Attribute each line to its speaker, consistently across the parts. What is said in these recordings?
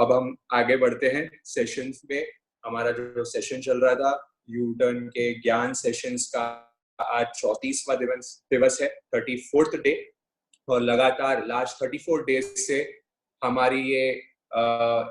Speaker 1: अब हम आगे बढ़ते हैं सेशंस में। हमारा जो सेशन चल रहा था यू टर्न के ज्ञान सेशंस का, आज 34वां दिवस है, 34th डे। और लगातार लास्ट 34 डेज से हमारी ये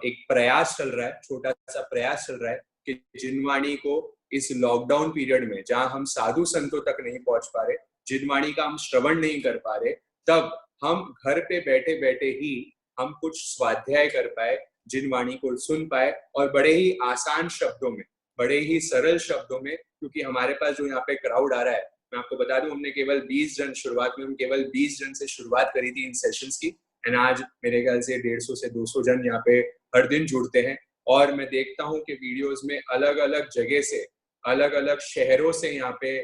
Speaker 1: एक प्रयास चल रहा है, छोटा सा प्रयास चल रहा है कि जिनवाणी को इस लॉकडाउन पीरियड में, जहां हम साधु संतों तक नहीं पहुंच पा रहे, जिनवाणी का हम श्रवण नहीं कर पा रहे, तब हम घर पे बैठे बैठे ही हम कुछ स्वाध्याय कर पाए, जिनवाणी को सुन पाए, और बड़े ही आसान शब्दों में, बड़े ही सरल शब्दों में। क्योंकि हमारे पास जो यहाँ पे क्राउड आ रहा है, मैं आपको बता दूं, हमने केवल 20 जन, शुरुआत में हम केवल 20 जन से शुरुआत करी थी इन सेशंस की, एंड आज मेरे ख्याल से 150 से 200 जन यहाँ पे हर दिन जुड़ते हैं। और मैं देखता हूँ कि वीडियोस में अलग अलग जगह से, अलग अलग शहरों से यहाँ पे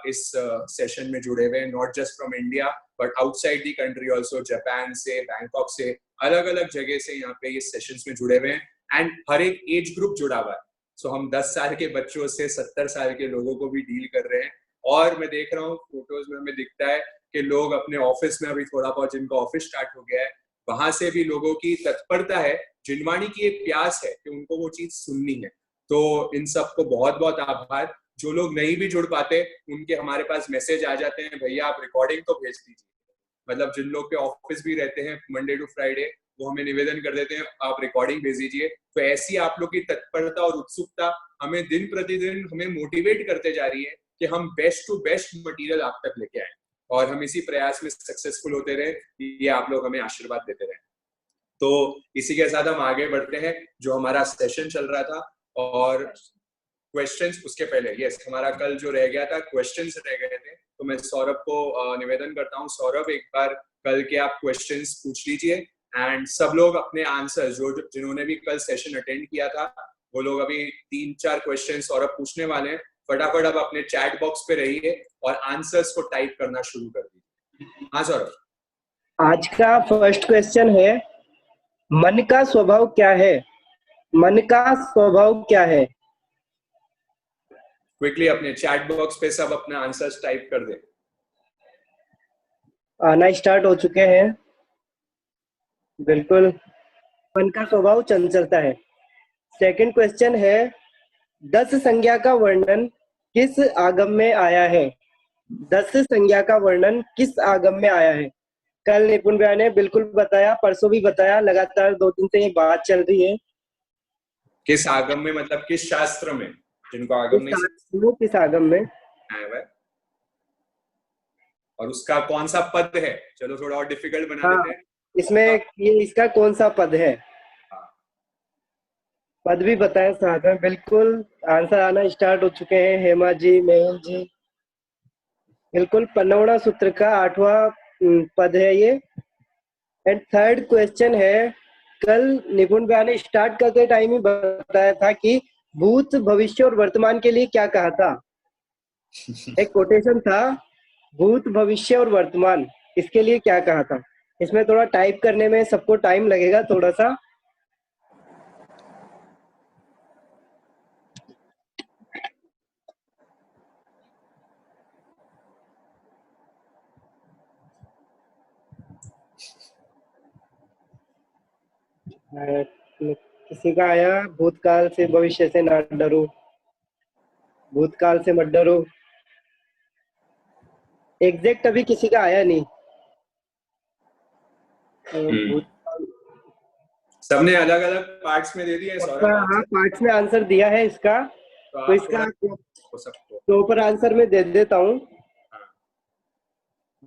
Speaker 1: इस सेशन में जुड़े हुए हैं, not just from India but outside the country also, Japan से, बैंकॉक से, अलग अलग जगह से यहाँ पे इस सेशंस में जुड़े हुए हैं, एंड हर एक एज ग्रुप जुड़ा हुआ है। सो हम 10 साल के बच्चों से 70 साल के लोगों को भी डील कर रहे हैं। और मैं देख रहा हूँ फोटोज में हमें दिखता है कि लोग अपने ऑफिस में, अभी थोड़ा बहुत जिनका ऑफिस स्टार्ट हो गया है, वहां से भी लोगों की तत्परता है, जिनवाणी की एक प्यास है कि उनको वो चीज सुननी है। तो इन सबको बहुत बहुत आभार। जो लोग नहीं भी जुड़ पाते, उनके हमारे पास मैसेज आ जाते हैं, भैया आप रिकॉर्डिंग तो भेज दीजिए। मतलब जिन लोग के ऑफिस भी रहते हैं मंडे टू फ्राइडे, वो हमें निवेदन कर देते हैं आप रिकॉर्डिंग भेज दीजिए। तो ऐसी आप लोग की तत्परता और उत्सुकता हमें दिन प्रतिदिन हमें मोटिवेट करते जा रही है कि हम बेस्ट टू बेस्ट मटेरियल आप तक लेके आए, और हम इसी प्रयास में सक्सेसफुल होते रहे, ये आप लोग हमें आशीर्वाद देते रहे। तो इसी के साथ हम आगे बढ़ते हैं। जो हमारा सेशन चल रहा था, और क्वेश्चंस, उसके पहले यस, हमारा कल जो रह गया था, क्वेश्चंस रह गए थे, तो मैं सौरभ को निवेदन करता हूँ, सौरभ एक बार कल के आप क्वेश्चंस पूछ लीजिए, एंड सब लोग अपने आंसर, जो जिन्होंने भी कल सेशन अटेंड किया था, वो लोग अभी 3-4 क्वेश्चन सौरभ पूछने वाले हैं। फटाफट अब अपने चैट बॉक्स पे रहिए और आंसर्स को टाइप करना शुरू कर दीजिए। हाँ सौरभ।
Speaker 2: आज का फर्स्ट क्वेश्चन है, मन का स्वभाव क्या है? मन का स्वभाव क्या है?
Speaker 1: क्विकली अपने चैट बॉक्स पे सब अपने आंसर्स टाइप कर दे।
Speaker 2: आना स्टार्ट हो चुके हैं। बिल्कुल, मन का स्वभाव चंचलता है। सेकंड क्वेश्चन है, 10 संज्ञा का वर्णन किस आगम में आया है? 10 संज्ञा का वर्णन किस आगम में आया है? कल निपुण भैया ने बिल्कुल बताया, परसों भी बताया, लगातार 2 दिन से ये बात चल रही है।
Speaker 1: किस आगम में मतलब किस शास्त्र में? जिनको आगम नहीं,
Speaker 2: किस आगम में,
Speaker 1: और उसका कौन सा पद है? चलो थोड़ा और डिफिकल्ट बना देते हैं।
Speaker 2: इसमें ये इसका कौन सा पद है? पद भी बताएं साथ में। बिल्कुल, आंसर आना स्टार्ट हो चुके हैं। हेमा जी, मेहुल जी, बिल्कुल पन्नौड़ा सूत्र का 8वां पद है ये। एंड थर्ड क्वेश्चन है, कल निपुण भैया ने स्टार्ट करते टाइम ही बताया था कि भूत, भविष्य और वर्तमान के लिए क्या कहा था। एक कोटेशन था, भूत, भविष्य और वर्तमान, इसके लिए क्या कहा था। इसमें थोड़ा टाइप करने में सबको टाइम लगेगा थोड़ा सा। किसी का आया, भूतकाल से भविष्य से ना डरो, भूतकाल से मत डरो। एग्जैक्ट अभी किसी का आया नहीं।
Speaker 1: सबने अलग अलग पार्ट्स में दे दिया है।
Speaker 2: हाँ, पार्ट्स में आंसर दिया है इसका, तो इसका प्रॉपर आंसर में दे देता हूँ।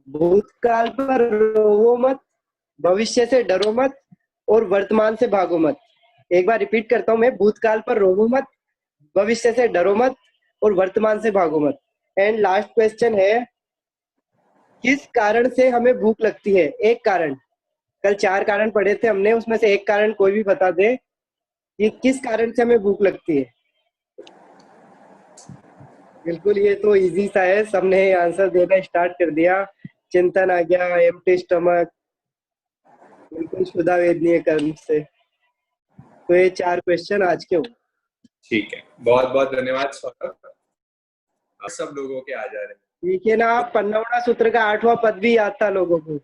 Speaker 2: भूतकाल पर रोवो मत, भविष्य से डरो मत, और वर्तमान से भागो मत। एक बार रिपीट करता हूँ मैं, भूतकाल पर रोवो मत, भविष्य से डरो मत, और वर्तमान से भागो मत। एंड लास्ट क्वेश्चन है, किस कारण से हमें भूख लगती है? एक कारण, कल 4 कारण पढ़े थे हमने, उसमें से एक कारण कोई भी बता दे, ये किस कारण से हमें भूख लगती है। बिल्कुल, ये तो इजी सा है, सबने आंसर देना स्टार्ट कर दिया। चिंतन आ गया, एम्प्टी स्टमक, बिल्कुल शुदा वेदनीय कर्म से। तो ये 4 क्वेश्चन आज के हो।
Speaker 1: ठीक है, बहुत बहुत धन्यवाद सौरभ। सब लोगों के आ जा रहे हैं।
Speaker 2: ठीक है ना, पन्नौड़ा सूत्र का 8वां पद भी याद था लोगों को?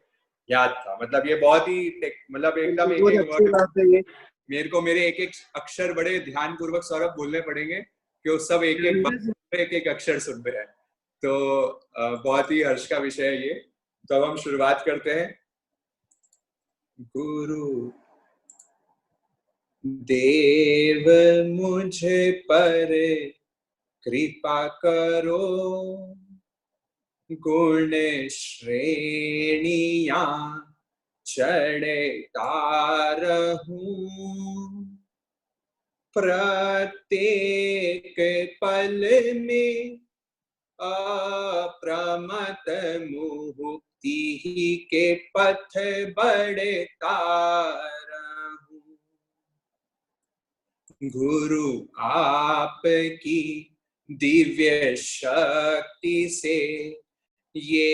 Speaker 1: याद था, मतलब ये बहुत ही मतलब एकदम
Speaker 2: बहुत अच्छी बात है ये।
Speaker 1: मेरे को मेरे एक एक अक्षर बड़े ध्यान पूर्वक सौरभ बोलने पड़ेंगे कि वो सब एक एक अक्षर सुन रहे हैं। तो बहुत ही हर्ष का विषय है ये। तो अब हम शुरुआत करते हैं। गुरु देव मुझ पर कृपा करो, गुण श्रेणियां चढ़ता रहूं, प्रत्येक पल में अप्रमत मुक्ति के पथ बढ़ता रहूं। गुरु आपकी दिव्य शक्ति से ये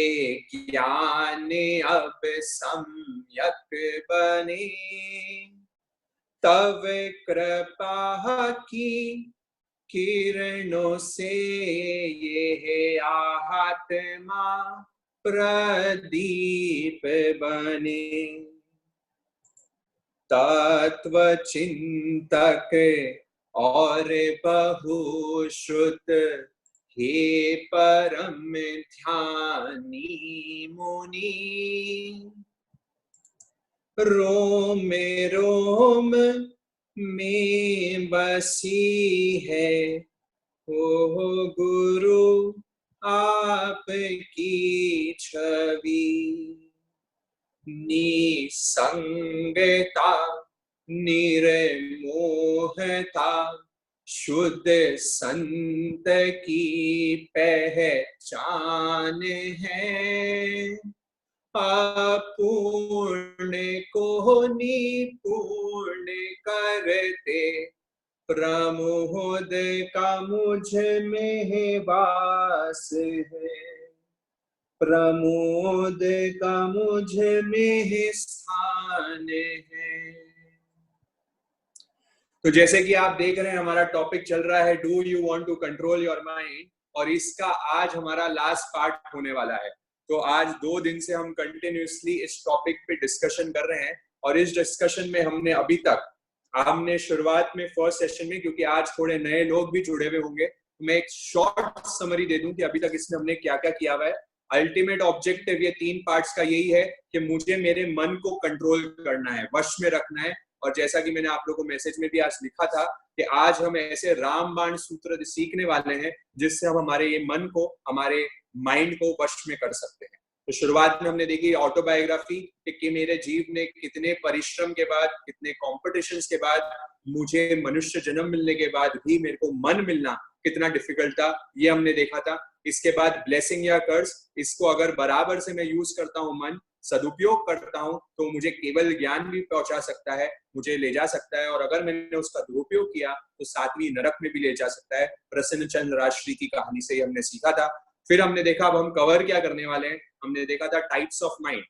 Speaker 1: ज्ञान अब सम्यक बने, तव कृपा की किरणों से ये आत्मा प्रदीप बने। तत्व चिंतक और बहुश्रुत हे परम ध्यानी मुनि, रोम रोम में बसी है ओ गुरु आपकी छवि। निसंगता निर्मोहता शुद्ध संत की पहचान है, अपूर्ण को निपूर्ण करते प्रमोद का मुझ में वास है, प्रमोद का मुझ में स्थान है। तो जैसे कि आप देख रहे हैं हमारा टॉपिक चल रहा है do you want to control your mind, और इसका आज हमारा लास्ट पार्ट होने वाला है। तो आज 2 दिन से हम कंटिन्यूअसली इस टॉपिक पे डिस्कशन कर रहे हैं, और इस डिस्कशन में हमने शुरुआत में फर्स्ट सेशन में, क्योंकि आज थोड़े नए लोग भी जुड़े हुए होंगे, तो मैं एक शॉर्ट समरी दे दूं कि अभी तक इसमें हमने क्या क्या किया हुआ है। अल्टीमेट ऑब्जेक्टिव ये 3 पार्ट्स का यही है कि मुझे मेरे मन को कंट्रोल करना है, वश में रखना है। और जैसा कि मैंने आप लोगों को मैसेज में भी आज लिखा था कि आज हम ऐसे रामबाण सूत्र सीखने वाले हैं जिससे हम हमारे ये मन को, हमारे माइंड को वश में कर सकते हैं। तो शुरुआत में हमने देखी ऑटोबायोग्राफी कि मेरे जीवन में कितने परिश्रम के बाद, कितने कॉम्पिटिशन्स के बाद, मुझे मनुष्य जन्म मिलने के बाद भी मेरे को मन मिलना कितना डिफिकल्ट था, ये हमने देखा था। इसके बाद ब्लेसिंग या कर्स, इसको अगर बराबर से मैं यूज करता हूँ, मन सदुपयोग करता हूँ, तो मुझे केवल ज्ञान भी पहुंचा सकता है, मुझे ले जा सकता है, और अगर मैंने उसका दुरुपयोग किया तो 7वीं नरक में भी ले जा सकता है। प्रसन्न चंद्र राजश्री की कहानी से ही हमने सीखा था। फिर हमने देखा, अब हम कवर क्या करने वाले हैं, हमने देखा था types of mind,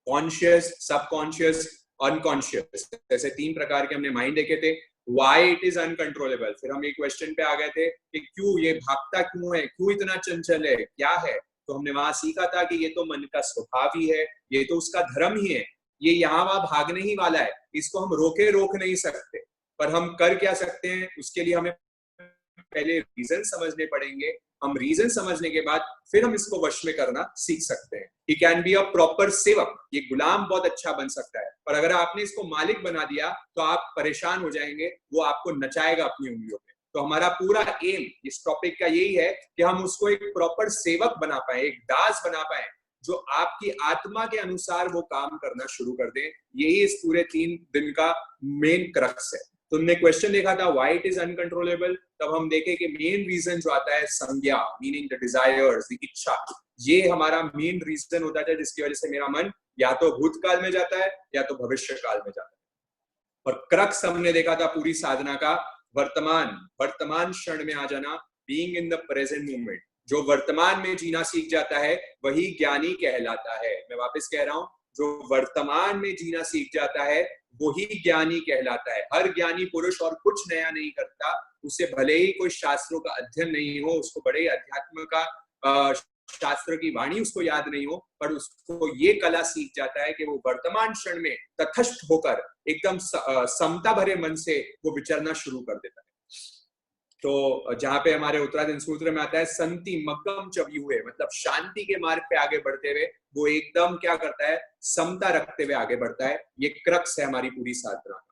Speaker 1: conscious, subconscious, unconscious, ऐसे 3 प्रकार के हमने माइंड देखे थे। Why it is uncontrollable, फिर हम एक क्वेश्चन पे आ गए थे कि क्यों ये भागता क्यों है, क्यों इतना चंचल है, क्या है। तो हमने वहां सीखा था कि ये तो मन का स्वभाव ही है, ये तो उसका धर्म ही है, ये यहाँ वहां भागने ही वाला है, इसको हम रोक नहीं सकते। पर हम कर क्या सकते हैं, उसके लिए हमें पहले रीजन समझने पड़ेंगे। हम रीजन समझने के बाद फिर हम इसको वश में करना सीख सकते हैं। He can be a proper सेवक, ये गुलाम बहुत अच्छा बन सकता है, पर अगर आपने इसको मालिक बना दिया तो आप परेशान हो जाएंगे, वो आपको नचाएगा अपनी उंगलियों पे। तो हमारा पूरा एम इस टॉपिक का यही है कि हम उसको एक प्रॉपर सेवक बना पाए, एक दास बना पाए, जो आपकी आत्मा के अनुसार वो काम करना शुरू कर दे। यही इस पूरे 3 दिन का मेन क्रक्स है। तुमने क्वेश्चन देखा था व्हाई इट इज अनकंट्रोलेबल, तब हम देखे कि मेन रीजन जो आता है संज्ञा, मीनिंग द डिजायर्स, द इच्छा, ये हमारा मेन रीजन होता है जिसकी वजह से मेरा मन या तो भूतकाल में जाता है या तो भविष्य काल में जाता है। और क्रक्स हमने देखा था पूरी साधना का, वर्तमान क्षण में आ जाना, being in the present moment. जो वर्तमान में जीना सीख जाता है वही ज्ञानी कहलाता है। मैं वापस कह रहा हूं, जो वर्तमान में जीना सीख जाता है वही ज्ञानी कहलाता है। हर ज्ञानी पुरुष और कुछ नया नहीं करता, उसे भले ही कोई शास्त्रों का अध्ययन नहीं हो, उसको बड़े अध्यात्म का शास्त्र की वाणी उसको याद नहीं हो, पर उसको ये कला सीख जाता है कि वो वर्तमान क्षण में तटस्थ होकर एकदम समता भरे मन से वो विचरना शुरू कर देता है। तो जहां पे हमारे उत्तराधीन सूत्र में आता है संति मग्गम च व्यूहे, मतलब शांति के मार्ग पे आगे बढ़ते हुए वो एकदम क्या करता है, समता रखते हुए आगे बढ़ता है। ये क्रक्स है हमारी पूरी साधना का।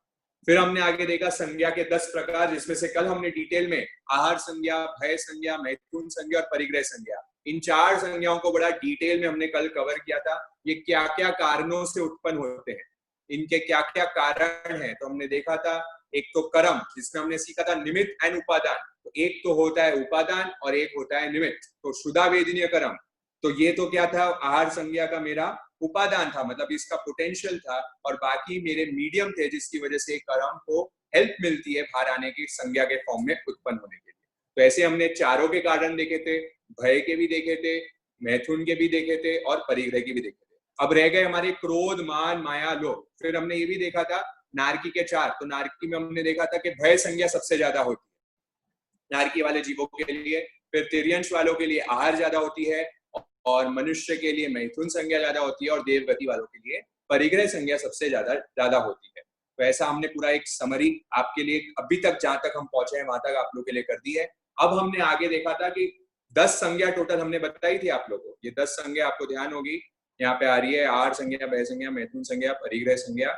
Speaker 1: फिर हमने आगे देखा संज्ञा के 10 प्रकार, जिसमें से कल हमने डिटेल में आहार संज्ञा, भय संज्ञा, मैथुन संज्ञा और परिग्रह संज्ञा, इन 4 संज्ञाओं को बड़ा डिटेल में हमने कल कवर किया था। ये क्या क्या कारणों से उत्पन्न होते हैं, इनके क्या क्या कारण हैं, तो हमने देखा था एक तो कर्म, जिसमें हमने सीखा था निमित्त एंड उपादान। तो एक तो होता है उपादान और एक होता है निमित्त। तो शुदा वेदनीय कर्म, तो ये तो क्या था, आहार संज्ञा का मेरा उपादान था, मतलब इसका पोटेंशियल था, और बाकी मेरे मीडियम थे जिसकी वजह से कर्म को हेल्प मिलती है बाहर आने की संज्ञा के फॉर्म में उत्पन्न होने के लिए। तो ऐसे हमने चारों के कारण देखे थे, भय के भी देखे थे, मैथुन के भी देखे थे और परिग्रह के भी देखे थे। अब रह गए हमारे क्रोध, मान, माया, लोभ। फिर हमने ये भी देखा था नारकी के 4। तो नारकी में हमने देखा था कि भय संज्ञा सबसे ज्यादा होती है नारकी वाले जीवों के लिए, फिर तिर्यंश वालों के लिए आहार ज्यादा होती है, और मनुष्य के लिए मैथुन संज्ञा ज्यादा होती है, और देवगति वालों के लिए परिग्रह संज्ञा सबसे ज्यादा होती है। तो ऐसा हमने पूरा एक समरी आपके लिए अभी तक जहां तक हम पहुंचे हैं वहां तक आप लोगों के लिए कर दी है। अब हमने आगे देखा था कि 10 संज्ञा टोटल हमने बताई थी आप लोगों को। ये 10 संज्ञा आपको ध्यान होगी, यहाँ पे आ रही है, आहार संज्ञा, भय संज्ञा, मैथुन संज्ञा, परिग्रह संज्ञा।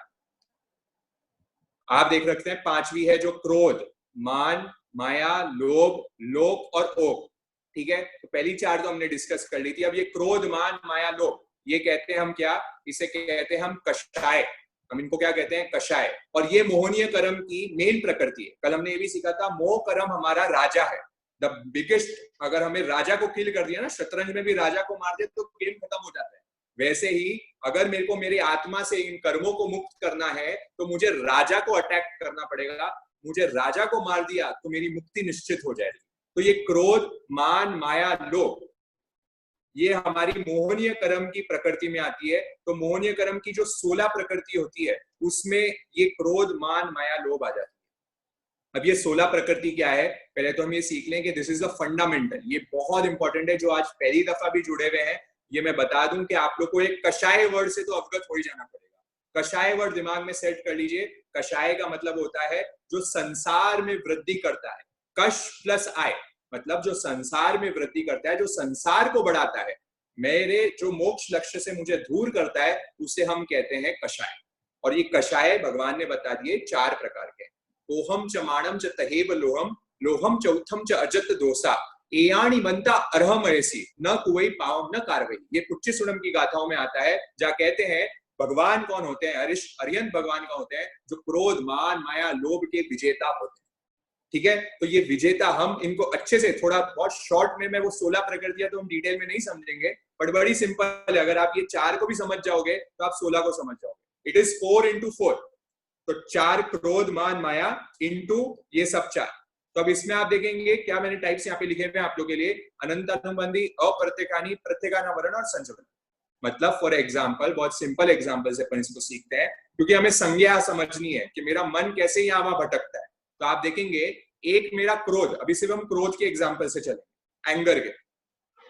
Speaker 1: आप देख रखते हैं 5वीं है जो क्रोध, मान, माया, लोभ, लोक और ओक। ठीक है, तो पहली 4 तो हमने डिस्कस कर ली थी। अब ये क्रोध, मान, माया, लोभ, ये कहते हैं हम क्या, इसे कहते हैं हम कषाय। हम इनको क्या कहते हैं, कषाय। और ये मोहनीय कर्म की मेन प्रकृति है। कल हमने ये भी सीखा था मोह कर्म हमारा राजा है, द बिगेस्ट। अगर हमें राजा को किल कर दिया ना, शतरंज में भी राजा को मार दे तो गेम खत्म हो जाता है। वैसे ही अगर मेरे को मेरी आत्मा से इन कर्मों को मुक्त करना है तो मुझे राजा को अटैक करना पड़ेगा। मुझे राजा को मार दिया तो मेरी मुक्ति निश्चित हो जाएगी। तो ये क्रोध, मान, माया, लोभ, ये हमारी मोहनीय कर्म की प्रकृति में आती है। तो मोहनीय कर्म की जो 16 प्रकृति होती है उसमें ये क्रोध, मान, माया, लोभ आ जाती है। अब ये 16 प्रकृति क्या है, पहले तो हम ये सीख लें कि दिस इज अ फंडामेंटल। ये बहुत इंपॉर्टेंट है। जो आज पहली दफा भी जुड़े हुए हैं, ये मैं बता दूं कि आप लोग को एक कषाय वर्ड से तो अवगत हो ही जाना पड़ेगा। कषाय वर्ड दिमाग में सेट कर लीजिए। कषाय का मतलब होता है जो संसार में वृद्धि करता है। कश प्लस आय, मतलब जो संसार में वृद्धि करता है, जो संसार को बढ़ाता है, मेरे जो मोक्ष लक्ष्य से मुझे दूर करता है, उसे हम कहते हैं कषाय। और ये कषाय भगवान ने बता दिए 4 प्रकार के। ओहम च माणम च तहेव लोहम, लोहम चौथम च अजत दोसा, एयाणी बनता अरहम ऐसी, न कुवई पावम न कारवई। ये पुच्चीसुणम की गाथाओं में आता है, जहाँ कहते हैं भगवान कौन होते हैं, अरिहंत भगवान कौन होते हैं, जो क्रोध, मान, माया, लोभ के विजेता होते हैं। ठीक है, तो ये विजेता, हम इनको अच्छे से थोड़ा बहुत शॉर्ट में, मैं वो 16 प्रकृतियां तो हम डिटेल में नहीं समझेंगे, बट बड़ी सिंपल है। अगर आप ये 4 को भी समझ जाओगे तो आप 16 को समझ जाओगे। It is 4 into 4। तो 4 क्रोध, मान, माया इंटू ये सब 4। तो अब इसमें आप देखेंगे क्या मैंने टाइप्स यहाँ पे लिखे हुए हैं आप लोग के लिए, अनंतानुबंधी, अप्रत्येकानी, प्रत्येकानावरण और संजोगन। मतलब फॉर एग्जाम्पल, बहुत सिंपल एग्जाम्पल से अपन इसको सीखते हैं, क्योंकि हमें संज्ञा समझनी है कि मेरा मन कैसे यहाँ वहां भटकता है। तो आप देखेंगे एक मेरा क्रोध, अभी सिर्फ हम क्रोध के एग्जाम्पल से चले, एंगर के।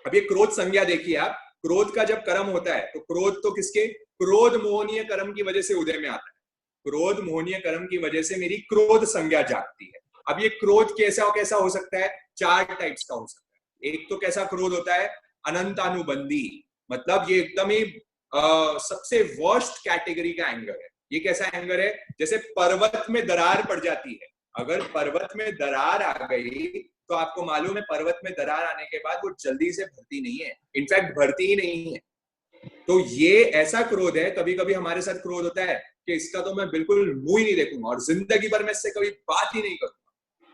Speaker 1: अब ये क्रोध संज्ञा देखिए आप, क्रोध का जब कर्म होता है तो क्रोध तो किसके, क्रोध मोहनीय कर्म की वजह से उदय में आता है। क्रोध मोहनीय कर्म की वजह से मेरी क्रोध संज्ञा जागती है। अब ये क्रोध कैसा हो सकता है, 4 टाइप्स का हो सकता है। एक तो कैसा क्रोध होता है, अनंतानुबंधी, मतलब ये एकदम ही सबसे वर्स्ट कैटेगरी का एंगर है। ये कैसा एंगर है, जैसे पर्वत में दरार पड़ जाती है। अगर पर्वत में दरार आ गई तो आपको मालूम है पर्वत में दरार आने के बाद वो जल्दी से भरती नहीं है, इनफैक्ट भरती ही नहीं है। तो ये ऐसा क्रोध है। कभी कभी हमारे साथ क्रोध होता है कि इसका तो मैं बिल्कुल मुंह ही नहीं देखूंगा और जिंदगी भर मैं इससे कभी बात ही नहीं करूंगा।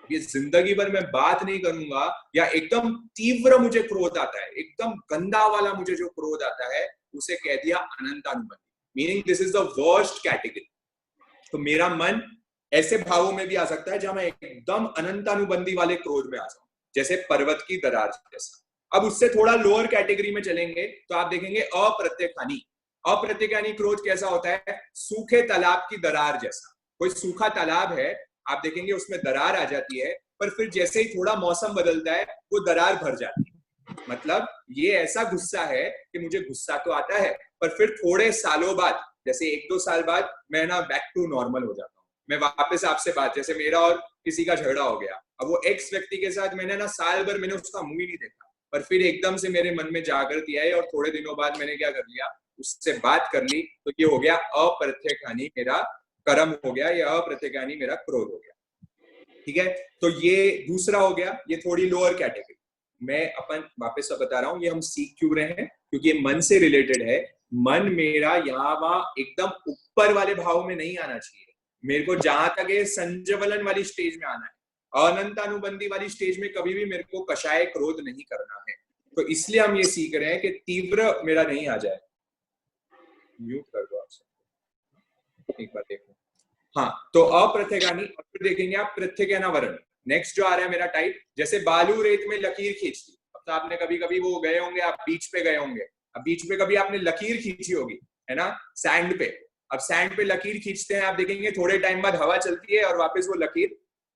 Speaker 1: ये जिंदगी भर मैं बात नहीं करूंगा, या एकदम तीव्र मुझे क्रोध आता है, एकदम गंदा वाला मुझे जो क्रोध आता है, उसे कह दिया अनंतानुबंधी, meaning this is the worst category. तो मेरा मन ऐसे भावों में भी आ सकता है जहां मैं एकदम अनंतानुबंधी वाले क्रोध में आ जाऊं, जैसे पर्वत की दरार जैसा। अब उससे थोड़ा लोअर कैटेगरी में चलेंगे तो आप देखेंगे अप्रत्येकानी। अप्रत्येकानी क्रोध कैसा होता है, सूखे तालाब की दरार जैसा। कोई सूखा तालाब है, आप देखेंगे उसमें दरार आ जाती है, पर फिर जैसे ही थोड़ा मौसम बदलता है वो दरार भर जाती है। मतलब ये ऐसा गुस्सा है कि मुझे गुस्सा तो आता है, पर फिर थोड़े सालों बाद, जैसे 1-2 साल बाद, मैं ना बैक टू नॉर्मल हो जाता हूँ। मैं वापस आपसे बात, जैसे मेरा और किसी का झगड़ा हो गया, अब वो एक्स व्यक्ति के साथ मैंने ना साल भर मैंने उसका मुंह ही नहीं देखा, पर फिर एकदम से मेरे मन में जागृति आई और थोड़े दिनों बाद मैंने क्या कर लिया, उससे बात कर ली, तो ये हो गया अप्रत्यक्ष हानि, मेरा कर्म हो गया, या अप्रत्यक्ष हानि मेरा क्रोध हो गया। ठीक है, तो ये दूसरा हो गया, ये थोड़ी लोअर कैटेगरी। मैं अपन वापस बता रहा हूँ, ये हम सीख क्यों रहे हैं, क्योंकि ये मन से रिलेटेड है। मन मेरा यहाँ वहां एकदम ऊपर वाले भाव में नहीं आना चाहिए, मेरे को जहां तक है संजवलन वाली स्टेज में आना है, अनंत अनुबंधी वाली स्टेज में कभी भी मेरे को कषाय क्रोध नहीं करना है। तो इसलिए हम ये सीख रहे हैं कि तीव्र मेरा नहीं आ जाए। म्यूट कर दो आप सब, एक बार देखो। हाँ, तो अप्रत्यगानी, और फिर देखेंगे आप प्रत्यगानावरण। नेक्स्ट जो आ रहा है मेरा टाइप, जैसे बालू रेत में लकीर खींच दी। अब तो आपने कभी कभी वो गए होंगे, आप बीच पे गए होंगे, अब बीच पे कभी आपने लकीर खींची होगी, है ना, सैंड पे। अब सैंड पे लकीर खींचते हैं, आप देखेंगे थोड़े टाइम बाद हवा चलती है और वापस वो लकीर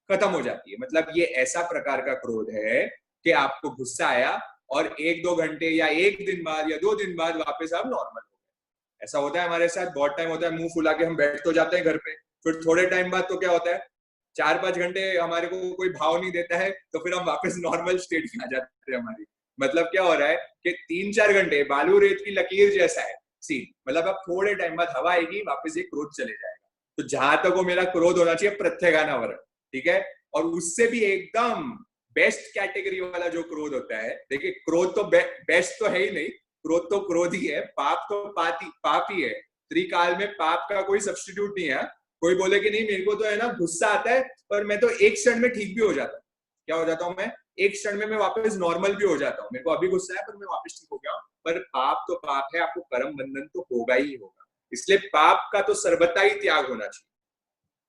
Speaker 1: खत्म हो जाती है। मतलब ये ऐसा प्रकार का क्रोध है कि आपको गुस्सा आया और 1-2 घंटे या 1 दिन बाद या 2 दिन बाद वापस आप नॉर्मल हो गए। ऐसा होता है हमारे साथ, बहुत टाइम होता है, मुंह फुला के हम बैठ तो जाते हैं घर पे, फिर थोड़े टाइम बाद तो क्या होता है, 4-5 घंटे हमारे को कोई भाव नहीं देता है, तो फिर हम वापस नॉर्मल स्टेट में आ जाते हैं हमारी। मतलब क्या हो रहा है कि 3-4 घंटे बालू रेत की लकीर जैसा है सीन। मतलब अब थोड़े टाइम बाद हवा आएगी, वापस ये क्रोध चले जाएगा। तो जहां तक वो मेरा क्रोध होना चाहिए प्रत्यगानावरण, ठीक है। और उससे भी एकदम बेस्ट कैटेगरी वाला जो क्रोध होता है, देखिए क्रोध तो बेस्ट तो है ही नहीं, क्रोध तो क्रोध ही है, पाप तो पाप ही है। त्रिकाल में पाप का कोई सब्स्टिट्यूट नहीं है। कोई बोले कि नहीं मेरे को तो है ना गुस्सा आता है, पर मैं तो एक क्षण में ठीक भी हो जाता हूँ। क्या हो जाता हूँ मैं? एक क्षण में मैं वापस नॉर्मल भी हो जाता हूँ। मेरे को अभी गुस्सा है पर मैं वापस ठीक हो गया हूँ। पर पाप तो पाप है, आपको कर्म बंधन तो होगा ही होगा, इसलिए पाप का तो सर्वथा ही त्याग होना चाहिए।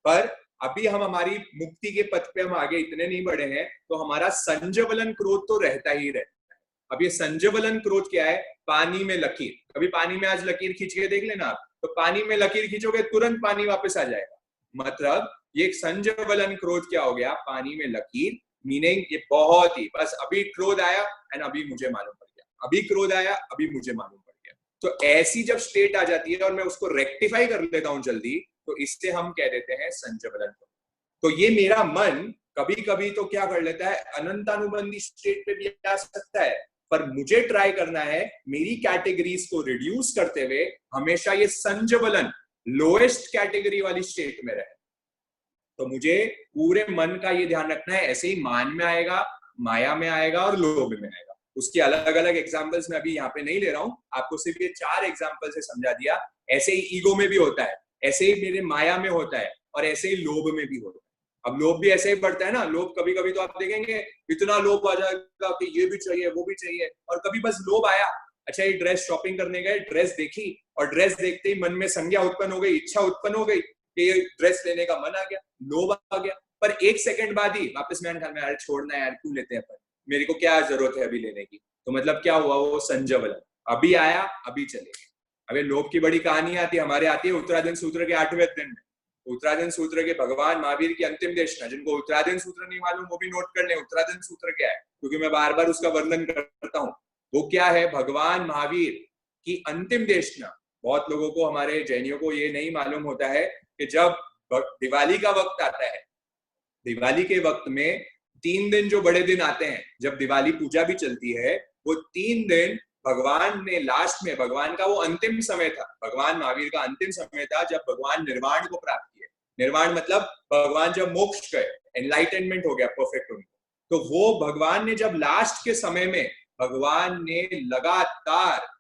Speaker 1: पर अभी हम हमारी मुक्ति के पथ पे हम आगे इतने नहीं बढ़े हैं, तो हमारा संजवलन क्रोध तो रहता ही रहता है। अब ये संजवलन क्रोध क्या है? पानी में लकीर। कभी पानी में आज लकीर खींच के देख लेना आप, तो पानी में लकीर खींचोगे तुरंत पानी वापस आ जाएगा। मतलब ये संजवलन क्रोध क्या हो गया? पानी में लकीर, मीनिंग ये बहुत ही बस अभी क्रोध आया एंड अभी मुझे मालूम पड़ गया, अभी क्रोध आया अभी मुझे मालूम पड़ गया। तो ऐसी जब स्टेट आ जाती है और मैं उसको रेक्टिफाई कर लेता हूं जल्दी, तो इससे हम कह देते हैं संजवलन। तो ये मेरा मन कभी कभी तो क्या कर लेता है, अनंतानुबंधी स्टेट पे भी आ सकता है, पर मुझे ट्राई करना है मेरी कैटेगरीज को रिड्यूस करते हुए हमेशा ये संजवलन लोएस्ट कैटेगरी वाली स्टेट में रहे। तो मुझे पूरे मन का ये ध्यान रखना है, ऐसे ही मान में आएगा, माया में आएगा और लोभ में आएगा। उसकी अलग अलग एग्जाम्पल्स मैं अभी यहाँ पे नहीं ले रहा हूँ, आपको सिर्फ ये 4 एग्जाम्पल से समझा दिया। ऐसे ही ईगो में भी होता है, ऐसे ही मेरे माया में होता है, और ऐसे ही लोभ में भी होता है। अब लोभ भी ऐसे ही बढ़ता है ना, लोभ कभी कभी तो आप देखेंगे इतना लोभ आ जाएगा कि ये भी चाहिए वो भी चाहिए, और कभी बस लोभ आया, अच्छा ये ड्रेस शॉपिंग करने गए, ड्रेस देखी और ड्रेस देखते ही मन में संज्ञा उत्पन्न हो गई, इच्छा उत्पन्न हो गई कि ये ड्रेस लेने का मन आ गया, लोभ आ गया। पर 1 सेकंड बाद ही वापस मैंने कहा यार छोड़ना यार, क्यों लेते हैं अपन, मेरे को क्या जरूरत है अभी लेने की। तो मतलब क्या हुआ, वो संजवलन, अभी आया अभी चले गए। अबे लोभ की बड़ी कहानी आती है, हमारे आती है उत्तराधन सूत्र के 8वें अध्याय में। उत्तराधन सूत्र के भगवान महावीर की अंतिम देशना, जिनको उत्तराधन सूत्र नहीं मालूम वो भी नोट कर ले, उत्तराधन सूत्र क्या है, क्योंकि मैं बार बार उसका वर्णन करता हूँ। वो क्या है? भगवान महावीर की अंतिम देशना। बहुत लोगों को, हमारे जैनियों को ये नहीं मालूम होता है कि जब दिवाली का वक्त आता है, दिवाली के वक्त में 3 दिन जो बड़े दिन आते हैं, जब दिवाली पूजा भी चलती है, वो 3 दिन भगवान ने लास्ट में, भगवान का वो अंतिम समय था, भगवान महावीर का अंतिम समय था जब भगवान निर्वाण को प्राप्त किए। निर्वाण मतलब भगवान जब मोक्ष गए, एनलाइटनमेंट हो गया परफेक्ट उनको। तो वो भगवान ने जब लास्ट के समय में भगवान ने लगातार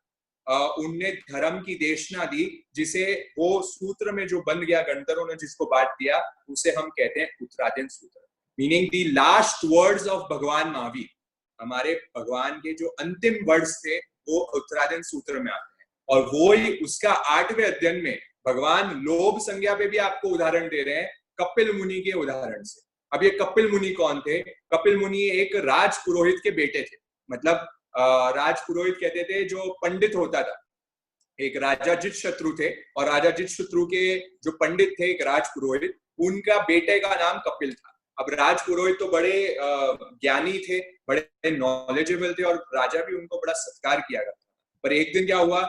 Speaker 1: उनने धर्म की देशना दी, जिसे वो सूत्र में जो बन गया, गणधरों ने जिसको बांट दिया, उसे हम कहते हैं उत्तराधन सूत्र, meaning the last words of भगवान महावीर। हमारे भगवान के जो अंतिम वर्ड्स थे वो उत्तराधन सूत्र में आते हैं, और वो ही उसका 8वें अध्ययन में भगवान लोभ संज्ञा पे भी आपको उदाहरण दे रहे हैं कपिल मुनि के उदाहरण से। अब ये कपिल मुनि कौन थे? कपिल मुनि एक राज पुरोहित के बेटे थे। मतलब राज पुरोहित कहते थे जो पंडित होता था। एक राजा जित शत्रु थे, और राजा जित शत्रु के जो पंडित थे, एक राज पुरोहित, उनका बेटे का नाम कपिल था। अब राज पुरोहित तो बड़े ज्ञानी थे, बड़े नॉलेजेबल थे, और राजा भी उनको बड़ा सत्कार किया करता। पर एक दिन क्या हुआ,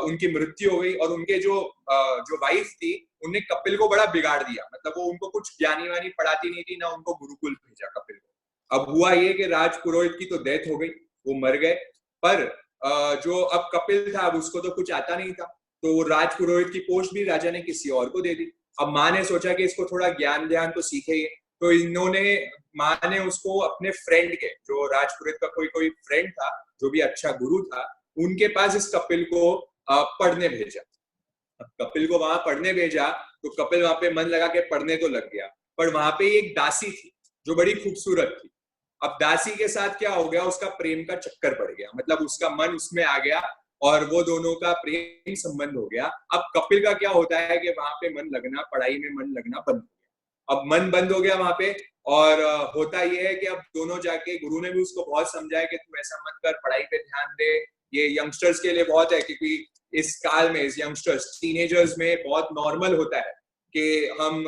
Speaker 1: उनकी मृत्यु हो गई, और उनके जो वाइफ थी उनने कपिल को बड़ा बिगाड़ दिया। मतलब वो उनको कुछ ज्ञानी वानी पढ़ाती नहीं थी, ना उनको गुरुकुल भेजा कपिल को। अब हुआ ये कि राज पुरोहित की तो डेथ हो गई, वो मर गए, पर जो अब कपिल था अब उसको तो कुछ आता नहीं था, तो वो राज पुरोहित की पोस्ट भी राजा ने किसी और को दे दी। अब माँ ने सोचा कि इसको थोड़ा ज्ञान ध्यान तो सीखे ही, तो इन्होंने माँ ने उसको अपने फ्रेंड के, जो राज पुरोहित का कोई फ्रेंड था जो भी अच्छा गुरु था, उनके पास इस कपिल को पढ़ने भेजा। अब कपिल को वहां पढ़ने भेजा तो कपिल वहां पे मन लगा के पढ़ने तो लग गया, पर वहां पे एक दासी थी जो बड़ी खूबसूरत थी। अब दासी के साथ क्या हो गया, उसका प्रेम का चक्कर पड़ गया, मतलब उसका मन उसमें आ गया और वो दोनों का प्रेम संबंध हो गया। अब कपिल का क्या होता है कि वहां पे मन लगना, पढ़ाई में मन लगना बंद हो गया। अब मन बंद हो गया वहां पे, और होता यह है कि अब दोनों जाके, गुरु ने भी उसको बहुत समझाया कि तू ऐसा मत कर, पढ़ाई पे ध्यान दे, ये यंगस्टर्स के लिए बहुत है, क्योंकि इस काल में, इस यंगस्टर्स टीनेजर्स में बहुत नॉर्मल होता है कि हम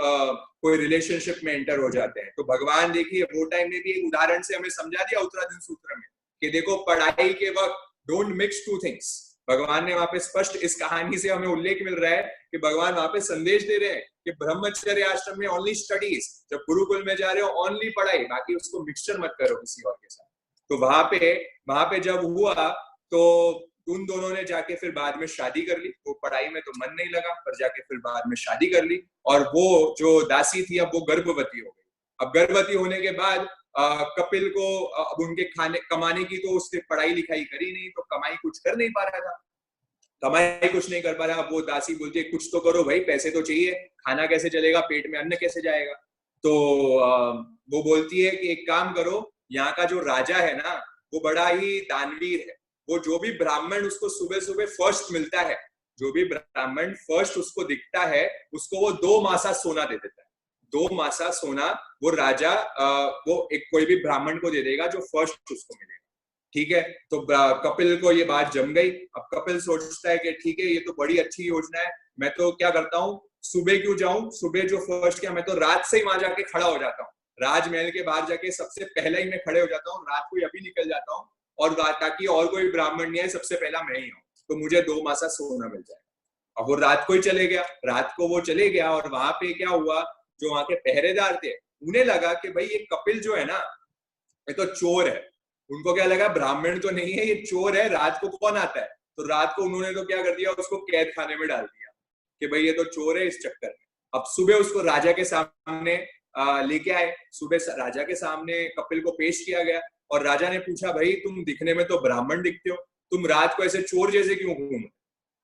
Speaker 1: कोई रिलेशनशिप में एंटर हो जाते हैं। तो भगवान देखिए वो टाइम में भी एक उदाहरण से हमें समझा दिया उत्तराधीन सूत्र में कि देखो पढ़ाई के वक्त डोंट मिक्स टू थिंग्स। भगवान ने वहां पे स्पष्ट इस कहानी से हमें उल्लेख मिल रहा है कि भगवान वहां पे संदेश दे रहे हैं कि ब्रह्मचर्य आश्रम में ओनली स्टडीज, जब गुरुकुल में जा रहे हो ओनली पढ़ाई, बाकी उसको मिक्सचर मत करो किसी और के साथ। तो वहां पे जब हुआ तो उन दोनों ने जाके फिर बाद में शादी कर ली। वो पढ़ाई में तो मन नहीं लगा, पर जाके फिर बाद में शादी कर ली, और वो जो दासी थी अब वो गर्भवती हो गई। अब गर्भवती होने के बाद कपिल को अब उनके खाने कमाने की, तो उसने पढ़ाई लिखाई करी नहीं, तो कमाई कुछ कर नहीं पा रहा था, कमाई कुछ नहीं कर पा रहा। वो दासी बोलती है कुछ तो करो भाई, पैसे तो चाहिए, खाना कैसे चलेगा, पेट में अन्न कैसे जाएगा। तो वो बोलती है कि एक काम करो, यहाँ का जो राजा है ना वो बड़ा ही दानवीर है, वो जो भी ब्राह्मण उसको सुबह सुबह फर्स्ट मिलता है, जो भी ब्राह्मण फर्स्ट उसको दिखता है, उसको वो 2 मासा सोना दे देता है। 2 मासा सोना वो राजा वो एक कोई भी ब्राह्मण को दे देगा जो फर्स्ट उसको मिलेगा। ठीक है, तो कपिल को ये बात जम गई। अब कपिल सोचता है कि ठीक है ये तो बड़ी अच्छी योजना है, मैं तो क्या करता हूँ, सुबह क्यों जाऊं, सुबह जो फर्स्ट किया, मैं तो रात से ही वहां जाके खड़ा हो जाता हूँ, राजमहल के बाहर जाके सबसे पहले ही मैं खड़े हो जाता हूँ, रात को ही अभी निकल जाता हूँ, और ताकि और कोई ब्राह्मण नहीं है, सबसे पहला मैं ही हूँ, तो मुझे 2 मासा सोना मिल जाए। अब वो रात को ही चले गया, रात को वो चले गया, और वहां पे क्या हुआ, जो वहां के पहरेदार थे उन्हें लगा कि भाई ये कपिल जो है ना ये तो चोर है। उनको क्या लगा, ब्राह्मण तो नहीं है, ये चोर है, रात को कौन आता है। तो रात को उन्होंने तो क्या कर दिया, उसको कैद खाने में डाल दिया कि भाई ये तो चोर है, इस चक्कर में। अब सुबह उसको राजा के सामने लेके आए, सुबह राजा के सामने कपिल को पेश किया गया, और राजा ने पूछा भाई तुम दिखने में तो ब्राह्मण दिखते हो, तुम रात को ऐसे चोर जैसे क्यों घूम।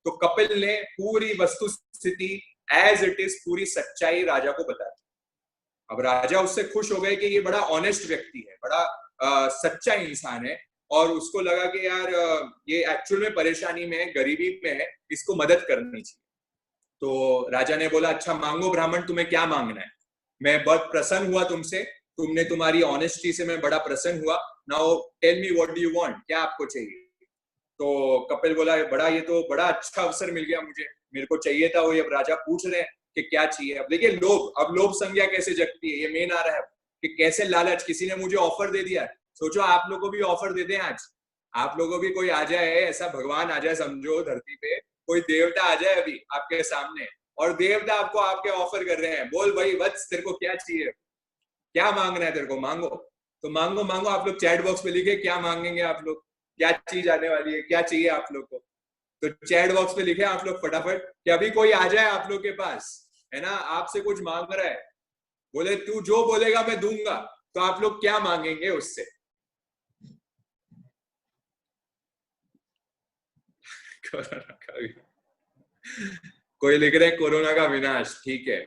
Speaker 1: तो कपिल ने पूरी वस्तु स्थिति एज इट इज, पूरी सच्चाई राजा को बता दी। अब राजा उससे खुश हो गए कि ये बड़ा ऑनेस्ट व्यक्ति है, बड़ा सच्चा इंसान है, और उसको लगा कि यार ये एक्चुअल में परेशानी में है, गरीबी में है, इसको मदद करनी चाहिए। तो राजा ने बोला अच्छा मांगो ब्राह्मण, तुम्हें क्या मांगना है। मैं बहुत प्रसन्न हुआ तुमसे, तुमने तुम्हारी ऑनेस्टी से मैं बड़ा प्रसन्न हुआ, now tell me what do you want, क्या आपको चाहिए। तो कपिल बोला बड़ा, ये तो बड़ा अच्छा अवसर मिल गया मुझे, मेरे को चाहिए था वही। अब राजा पूछ रहे हैं कि क्या चाहिए। अब देखिए लोभ, अब लोभ संज्ञा कैसे जगती है, ये मेन आ रहा है कि कैसे लालच, किसी ने मुझे ऑफर दे दिया, सोचो आप लोगों को भी ऑफर दे दें आज, आप लोगों को भी कोई आ जाए, ऐसा भगवान आ जाए समझो धरती पे, कोई देवता आ जाए अभी आपके सामने, और देवता आपको आपके ऑफर कर रहे हैं, बोल भाई वत्स तेरे को क्या चाहिए, क्या मांगना है तेरे को, मांगो। तो मांगो मांगो, आप लोग चैट बॉक्स में लिखे क्या मांगेंगे आप लोग, क्या चीज आने वाली है, क्या चाहिए आप लोग को। तो चैट बॉक्स में लिखे आप लोग फटाफट कि अभी कोई आ जाए आप लोग के पास, है ना, आपसे कुछ मांग रहा है, बोले तू जो बोलेगा मैं दूंगा, तो आप लोग क्या मांगेंगे उससे। कोरोना का भी कोई लिख रहे हैं कोरोना का विनाश, ठीक है।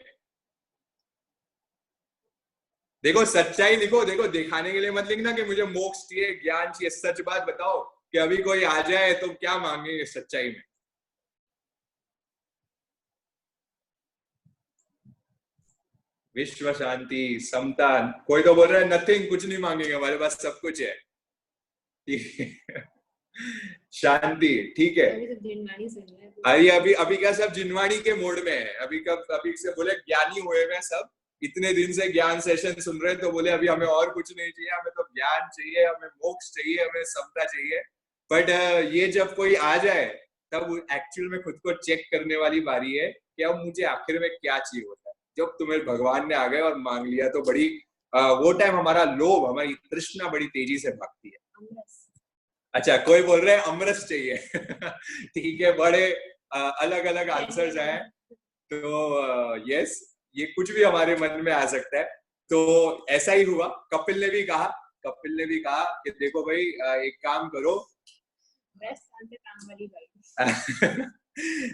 Speaker 1: देखो सच्चाई लिखो, देखो दिखाने के लिए मत लिखना कि मुझे मोक्ष चाहिए, ज्ञान चाहिए, सच बात बताओ कि अभी कोई आ जाए तो क्या मांगेंगे सच्चाई में। विश्व शांति, समता, कोई तो बोल रहा है नथिंग, कुछ नहीं मांगेंगे, हमारे पास सब कुछ है, ठीक है। शांति, ठीक है। अरे अभी अभी क्या सब जिनवाणी के मोड में है, अभी कब, अभी से बोले ज्ञानी हुए हैं सब, इतने दिन से ज्ञान सेशन सुन रहे हैं तो बोले अभी हमें और कुछ नहीं चाहिए, हमें तो ज्ञान चाहिए, हमें मोक्ष चाहिए, हमें समता चाहिए। बट ये जब कोई आ जाए तब एक्चुअल में खुद को चेक करने वाली बारी है कि अब मुझे आखिर में क्या चाहिए होता है। जब तुम्हें भगवान ने आ गए और मांग लिया तो बड़ी वो टाइम हमारा लोभ, हमारी तृष्णा बड़ी तेजी से भागती है। अच्छा, कोई बोल रहे हैं अमरस चाहिए ठीक है, बड़े अलग अलग आंसर्स आए। तो यस, ये कुछ भी हमारे मन में आ सकता है। तो ऐसा ही हुआ, कपिल ने भी कहा कि देखो भाई एक काम करो काम वाली बाई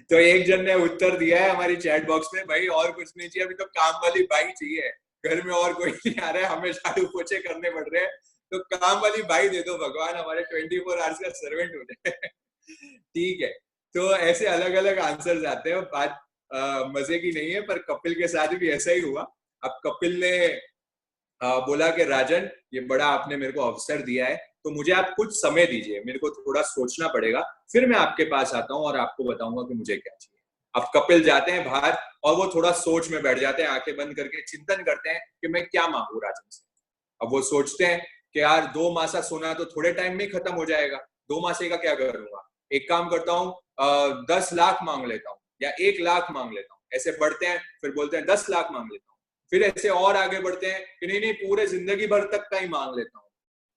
Speaker 1: तो एक जन ने उत्तर दिया है हमारी चैट बॉक्स में, भाई और कुछ नहीं चाहिए, अभी तो काम वाली बाई चाहिए, घर में और कोई नहीं आ रहा है, हमें झाड़ू पोछे करने पड़ रहे हैं, तो काम वाली बाई दे दो, भगवान हमारे 24 आवर्स का सर्वेंट हो जाए ठीक है, तो ऐसे अलग अलग आंसर्स आते हैं। बात मजे की नहीं है, पर कपिल के साथ भी ऐसा ही हुआ। अब कपिल ने बोला कि राजन, ये बड़ा आपने मेरे को अवसर दिया है, तो मुझे आप कुछ समय दीजिए, मेरे को थोड़ा सोचना पड़ेगा, फिर मैं आपके पास आता हूँ और आपको बताऊंगा कि मुझे क्या चाहिए। अब कपिल जाते हैं बाहर और वो थोड़ा सोच में बैठ जाते हैं, आंखें बंद करके चिंतन करते हैं कि मैं क्या मांगू राजन से। अब वो सोचते हैं कि यार 2 मासा सोना तो थोड़े टाइम में ही खत्म हो जाएगा, 2 मासे का क्या करूंगा, एक काम करता हूँ 10 लाख मांग लेता हूँ या 1 लाख मांग लेता हूँ। ऐसे बढ़ते हैं, फिर बोलते हैं 10 लाख मांग लेता हूँ, फिर ऐसे और आगे बढ़ते हैं कि नहीं पूरे जिंदगी भर तक का ही मांग लेता हूँ।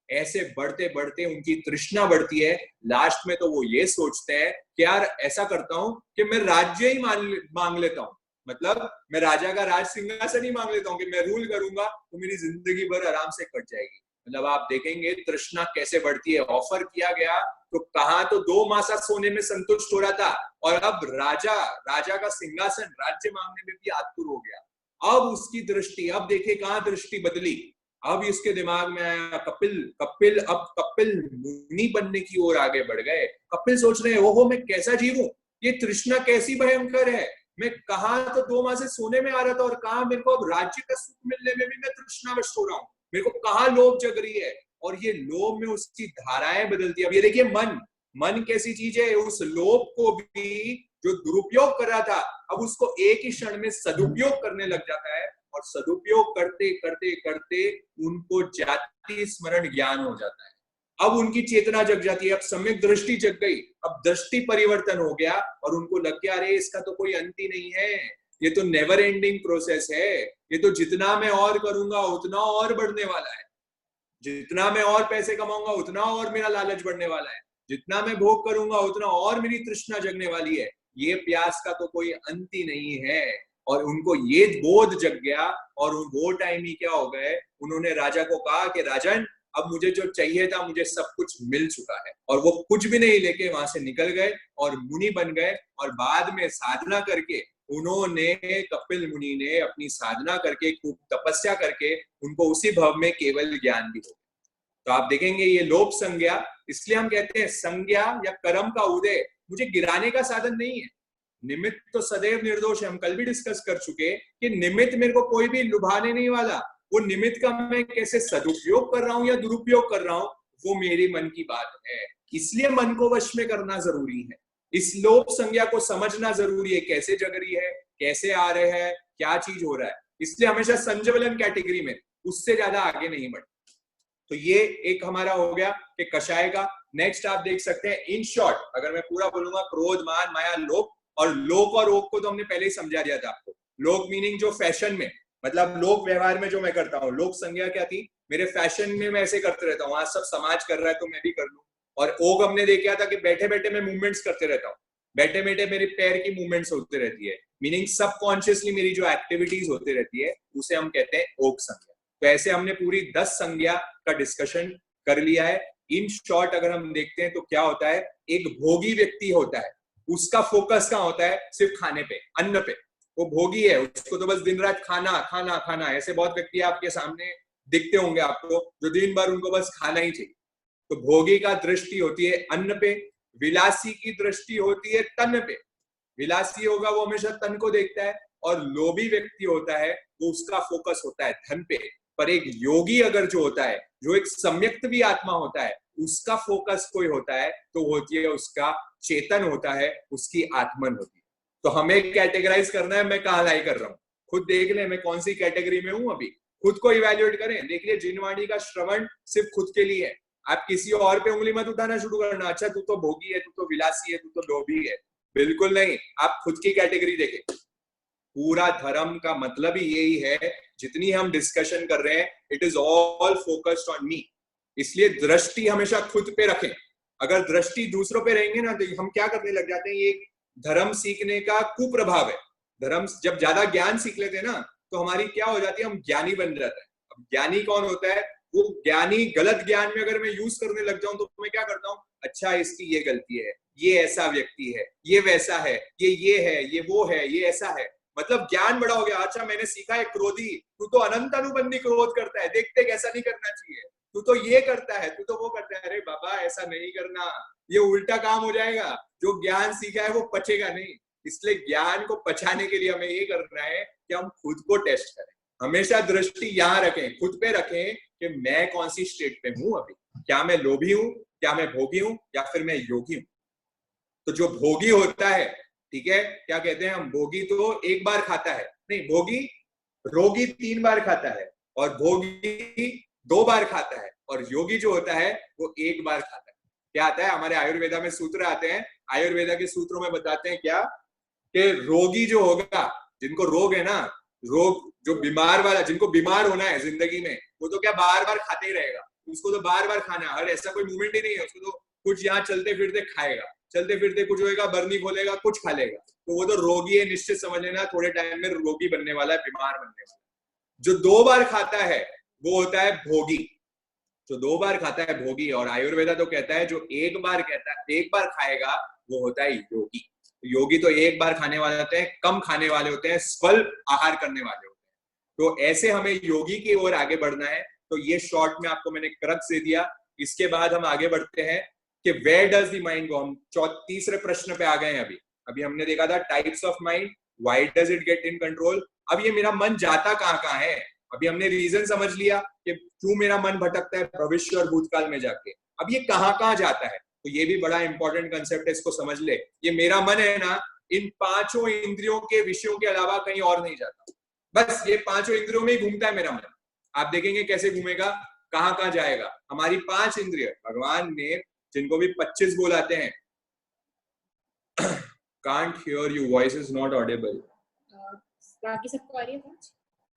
Speaker 1: ऐसे बढ़ते बढ़ते उनकी तृष्णा बढ़ती है, लास्ट में तो वो ये सोचते हैं कि यार ऐसा करता हूँ कि मैं राज्य ही मांग लेता हूँ, मतलब मैं राजा का राज सिंहासन ही मांग लेता हूँ कि मैं रूल करूंगा तो मेरी जिंदगी भर आराम से कट जाएगी। मतलब आप देखेंगे तृष्णा कैसे बढ़ती है। ऑफर किया गया तो कहाँ तो 2 मासा सोने में संतुष्ट हो रहा था, और अब राजा का सिंहासन, राज्य मांगने में भी आतुर हो गया। अब उसकी दृष्टि, अब देखिए कहाँ दृष्टि बदली, अब इसके दिमाग में आया कपिल मुनि बनने की ओर आगे बढ़ गए। कपिल सोच रहे हैं ओहो मैं कैसा जीवूं, ये तृष्णा कैसी भयंकर है, मैं कहा तो 2 माह से सोने में आ रहा था और कहा मेरे को अब राज्य का सुख मिलने में भी मैं तृष्णावश हो रहा हूँ, मेरे को कहाँ लोभ जग रही है, और ये लोभ में उसकी धाराएं बदलती है। अब ये देखिए मन कैसी चीज है, उस लोभ को भी जो दुरुपयोग कर रहा था अब उसको एक ही क्षण में सदुपयोग करने लग जाता है, और सदुपयोग करते करते करते उनको जाति स्मरण ज्ञान हो जाता है। अब उनकी चेतना जग जाती है, अब सम्यक दृष्टि जग गई, अब दृष्टि परिवर्तन हो गया और उनको लग गया अरे इसका तो कोई अंत ही नहीं है, ये तो नेवर एंडिंग प्रोसेस है, ये तो जितना मैं और करूंगा उतना और बढ़ने वाला है, जितना मैं और पैसे कमाऊंगा उतना और मेरा लालच बढ़ने वाला है, जितना मैं भोग करूंगा उतना और मेरी तृष्णा जगने वाली है, ये प्यास का तो कोई अंत ही नहीं है। और उनको ये बोध जग गया, और वो टाइम ही क्या हो गए, उन्होंने राजा को कहा कि राजन अब मुझे जो चाहिए था मुझे सब कुछ मिल चुका है, और वो कुछ भी नहीं लेके वहां से निकल गए और मुनि बन गए। और बाद में साधना करके उन्होंने, कपिल मुनि ने अपनी साधना करके खूब तपस्या करके उनको उसी भव में केवल ज्ञान भी हो। तो आप देखेंगे ये लोभ संज्ञा, इसलिए हम कहते हैं संज्ञा या कर्म का उदय मुझे गिराने का साधन नहीं है। निमित्त तो सदैव निर्दोष है, हम कल भी डिस्कस कर चुके कि निमित्त मेरे को कोई भी लुभाने नहीं वाला, वो निमित्त का मैं कैसे सदुपयोग कर रहा हूं या दुरुपयोग कर रहा हूं वो मेरे मन की बात है। इसलिए मन को वश में करना जरूरी है, इस लोभ संज्ञा को समझना जरूरी है, कैसे जग रही है, कैसे आ रहे हैं, क्या चीज हो रहा है। इसलिए हमेशा संजवलन कैटेगरी में, उससे ज्यादा आगे नहीं बढ़। तो ये एक हमारा हो गया कि कषाय का। नेक्स्ट आप देख सकते हैं, इन शॉर्ट अगर मैं पूरा बोलूंगा, क्रोध मान माया लोभ, और लोक और रोग को तो हमने पहले ही समझा दिया था आपको। लोक मीनिंग जो फैशन में, मतलब लोक व्यवहार में जो मैं करता हूँ, लोक संज्ञा क्या थी, मेरे फैशन में मैं ऐसे करते रहता हूँ, आज सब समाज कर रहा है तो मैं भी कर लूं। और ओग हमने देखा था कि बैठे बैठे मैं मूवमेंट्स करते रहता हूँ, बैठे बैठे मेरे पैर की मूवमेंट्स होती रहती है, मीनिंग सबकॉन्शियसली मेरी जो एक्टिविटीज होती रहती है उसे हम कहते हैं ओग संज्ञा। तो ऐसे हमने पूरी 10 संज्ञा का डिस्कशन कर लिया है। इन शॉर्ट अगर हम देखते हैं तो क्या होता है, एक भोगी व्यक्ति होता है, उसका फोकस कहाँ होता है, सिर्फ खाने पे, अन्न पे। वो भोगी है, उसको तो बस दिन रात खाना खाना खाना। ऐसे बहुत व्यक्ति आपके सामने दिखते होंगे आपको जो दिन भर उनको बस खाना ही चाहिए। तो भोगी का दृष्टि होती है अन्न पे, विलासी की दृष्टि होती है तन पे। विलासी होगा वो हमेशा तन को देखता है, और लोभी व्यक्ति होता है वो उसका फोकस होता है धन पे। पर एक योगी अगर जो होता है, जो एक सम्यक्त भी आत्मा होता है, उसका फोकस कोई होता है तो होती है उसका चेतन होता है, उसकी आत्मन होती है। तो हमें कैटेगराइज करना है मैं कहाँ लाई कर रहा हूँ, खुद देख लें मैं कौन सी कैटेगरी में हूं, अभी खुद को इवेल्युएट करें। देखिए जिनवाणी का श्रवण सिर्फ खुद के लिए है, आप किसी और पे उंगली मत उठाना शुरू करना, अच्छा तू तो भोगी है, तू तो विलासी है, तू तो लोभी है, बिल्कुल नहीं। आप खुद की कैटेगरी देखें। पूरा धर्म का मतलब ही यही है, जितनी हम डिस्कशन कर रहे हैं it is all focused on me. इसलिए दृष्टि हमेशा खुद पे रखें। अगर दृष्टि दूसरों पे रहेंगे ना तो हम क्या करने लग जाते हैं, ये धर्म सीखने का कुप्रभाव है। धर्म जब ज्यादा ज्ञान सीख लेते हैं ना तो हमारी क्या हो जाती है, हम ज्ञानी बन जाते हैं। अब ज्ञानी कौन होता है, वो ज्ञानी गलत ज्ञान में अगर मैं यूज करने लग जाऊं तो मैं क्या करता हूँ, अच्छा इसकी ये गलती है, ये ऐसा व्यक्ति है, ये वैसा है, ये है, ये वो है, ये ऐसा है, मतलब ज्ञान बड़ा हो गया। अच्छा मैंने सीखा है क्रोधी, तू तो अनंत अनुबंधी क्रोध करता है, देखते ऐसा नहीं करना चाहिए, तू तो ये करता है, तू तो वो करता है। अरे बाबा ऐसा नहीं करना, ये उल्टा काम हो जाएगा, जो ज्ञान सीखा है वो पचेगा नहीं। इसलिए ज्ञान को पचाने के लिए हमें ये करना है कि हम खुद को टेस्ट करें। हमेशा दृष्टि यहाँ रखें, खुद पे रखें कि मैं कौन सी स्टेट पे हूं अभी, क्या मैं लोभी हूं, क्या मैं भोगी हूं, या फिर मैं योगी हूं। तो जो भोगी होता है, ठीक है, क्या कहते हैं हम, भोगी तो एक बार खाता है, नहीं भोगी, रोगी 3 बार खाता है, और भोगी 2 बार खाता है, और योगी जो होता है वो 1 बार खाता है। क्या आता है, हमारे आयुर्वेदा में सूत्र आते हैं, आयुर्वेदा के सूत्रों में बताते हैं क्या, कि रोगी जो होगा, जिनको रोग है ना, रोग जो बीमार वाला, जिनको बीमार होना है जिंदगी में, वो तो क्या बार बार खाते ही रहेगा, उसको तो बार बार खाना है, हर ऐसा कोई मूवमेंट ही नहीं है, उसको तो कुछ यहाँ चलते फिरते खाएगा, चलते फिरते कुछ होएगा, बर्नी खोलेगा, कुछ खा लेगा, तो वो तो रोगी है, निश्चित समझ लेना, थोड़े टाइम में रोगी बनने वाला है, बीमार बनने वाला है। जो 2 बार खाता है वो होता है भोगी, जो 2 बार खाता है भोगी। और आयुर्वेदा तो कहता है जो 1 बार कहता है, 1 बार खाएगा वो होता है योगी। योगी तो 1 बार खाने वाले होते हैं, कम खाने वाले होते हैं, स्वल्प आहार करने वाले होते हैं। तो ऐसे हमें योगी की ओर आगे बढ़ना है। तो ये शॉर्ट में आपको मैंने क्रक्स दे दिया। इसके बाद हम आगे बढ़ते हैं कि where does the mind go. हम तीसरे प्रश्न पे आ गए हैं। अभी हमने देखा था types of mind, why does it get in control. अब ये मेरा मन जाता कहाँ है, अभी हमने रीजन समझ लिया कि क्यों मेरा मन भटकता है भविष्य और भूतकाल में जाके। अब ये कहाँ जाता है, तो ये भी बड़ा इंपॉर्टेंट कंसेप्ट है, इसको समझ ले। ये मेरा मन है ना, इन 5 इंद्रियों के विषयों के अलावा कहीं और नहीं जाता, बस ये 5 इंद्रियों में ही घूमता है मेरा मन। आप देखेंगे कैसे घूमेगा, कहाँ जाएगा। हमारी 5 इंद्रिय भगवान ने, जिनको भी 25 बोलाते हैं, can't hear you, voice is not audible।
Speaker 3: बाकी सबको आ रही है?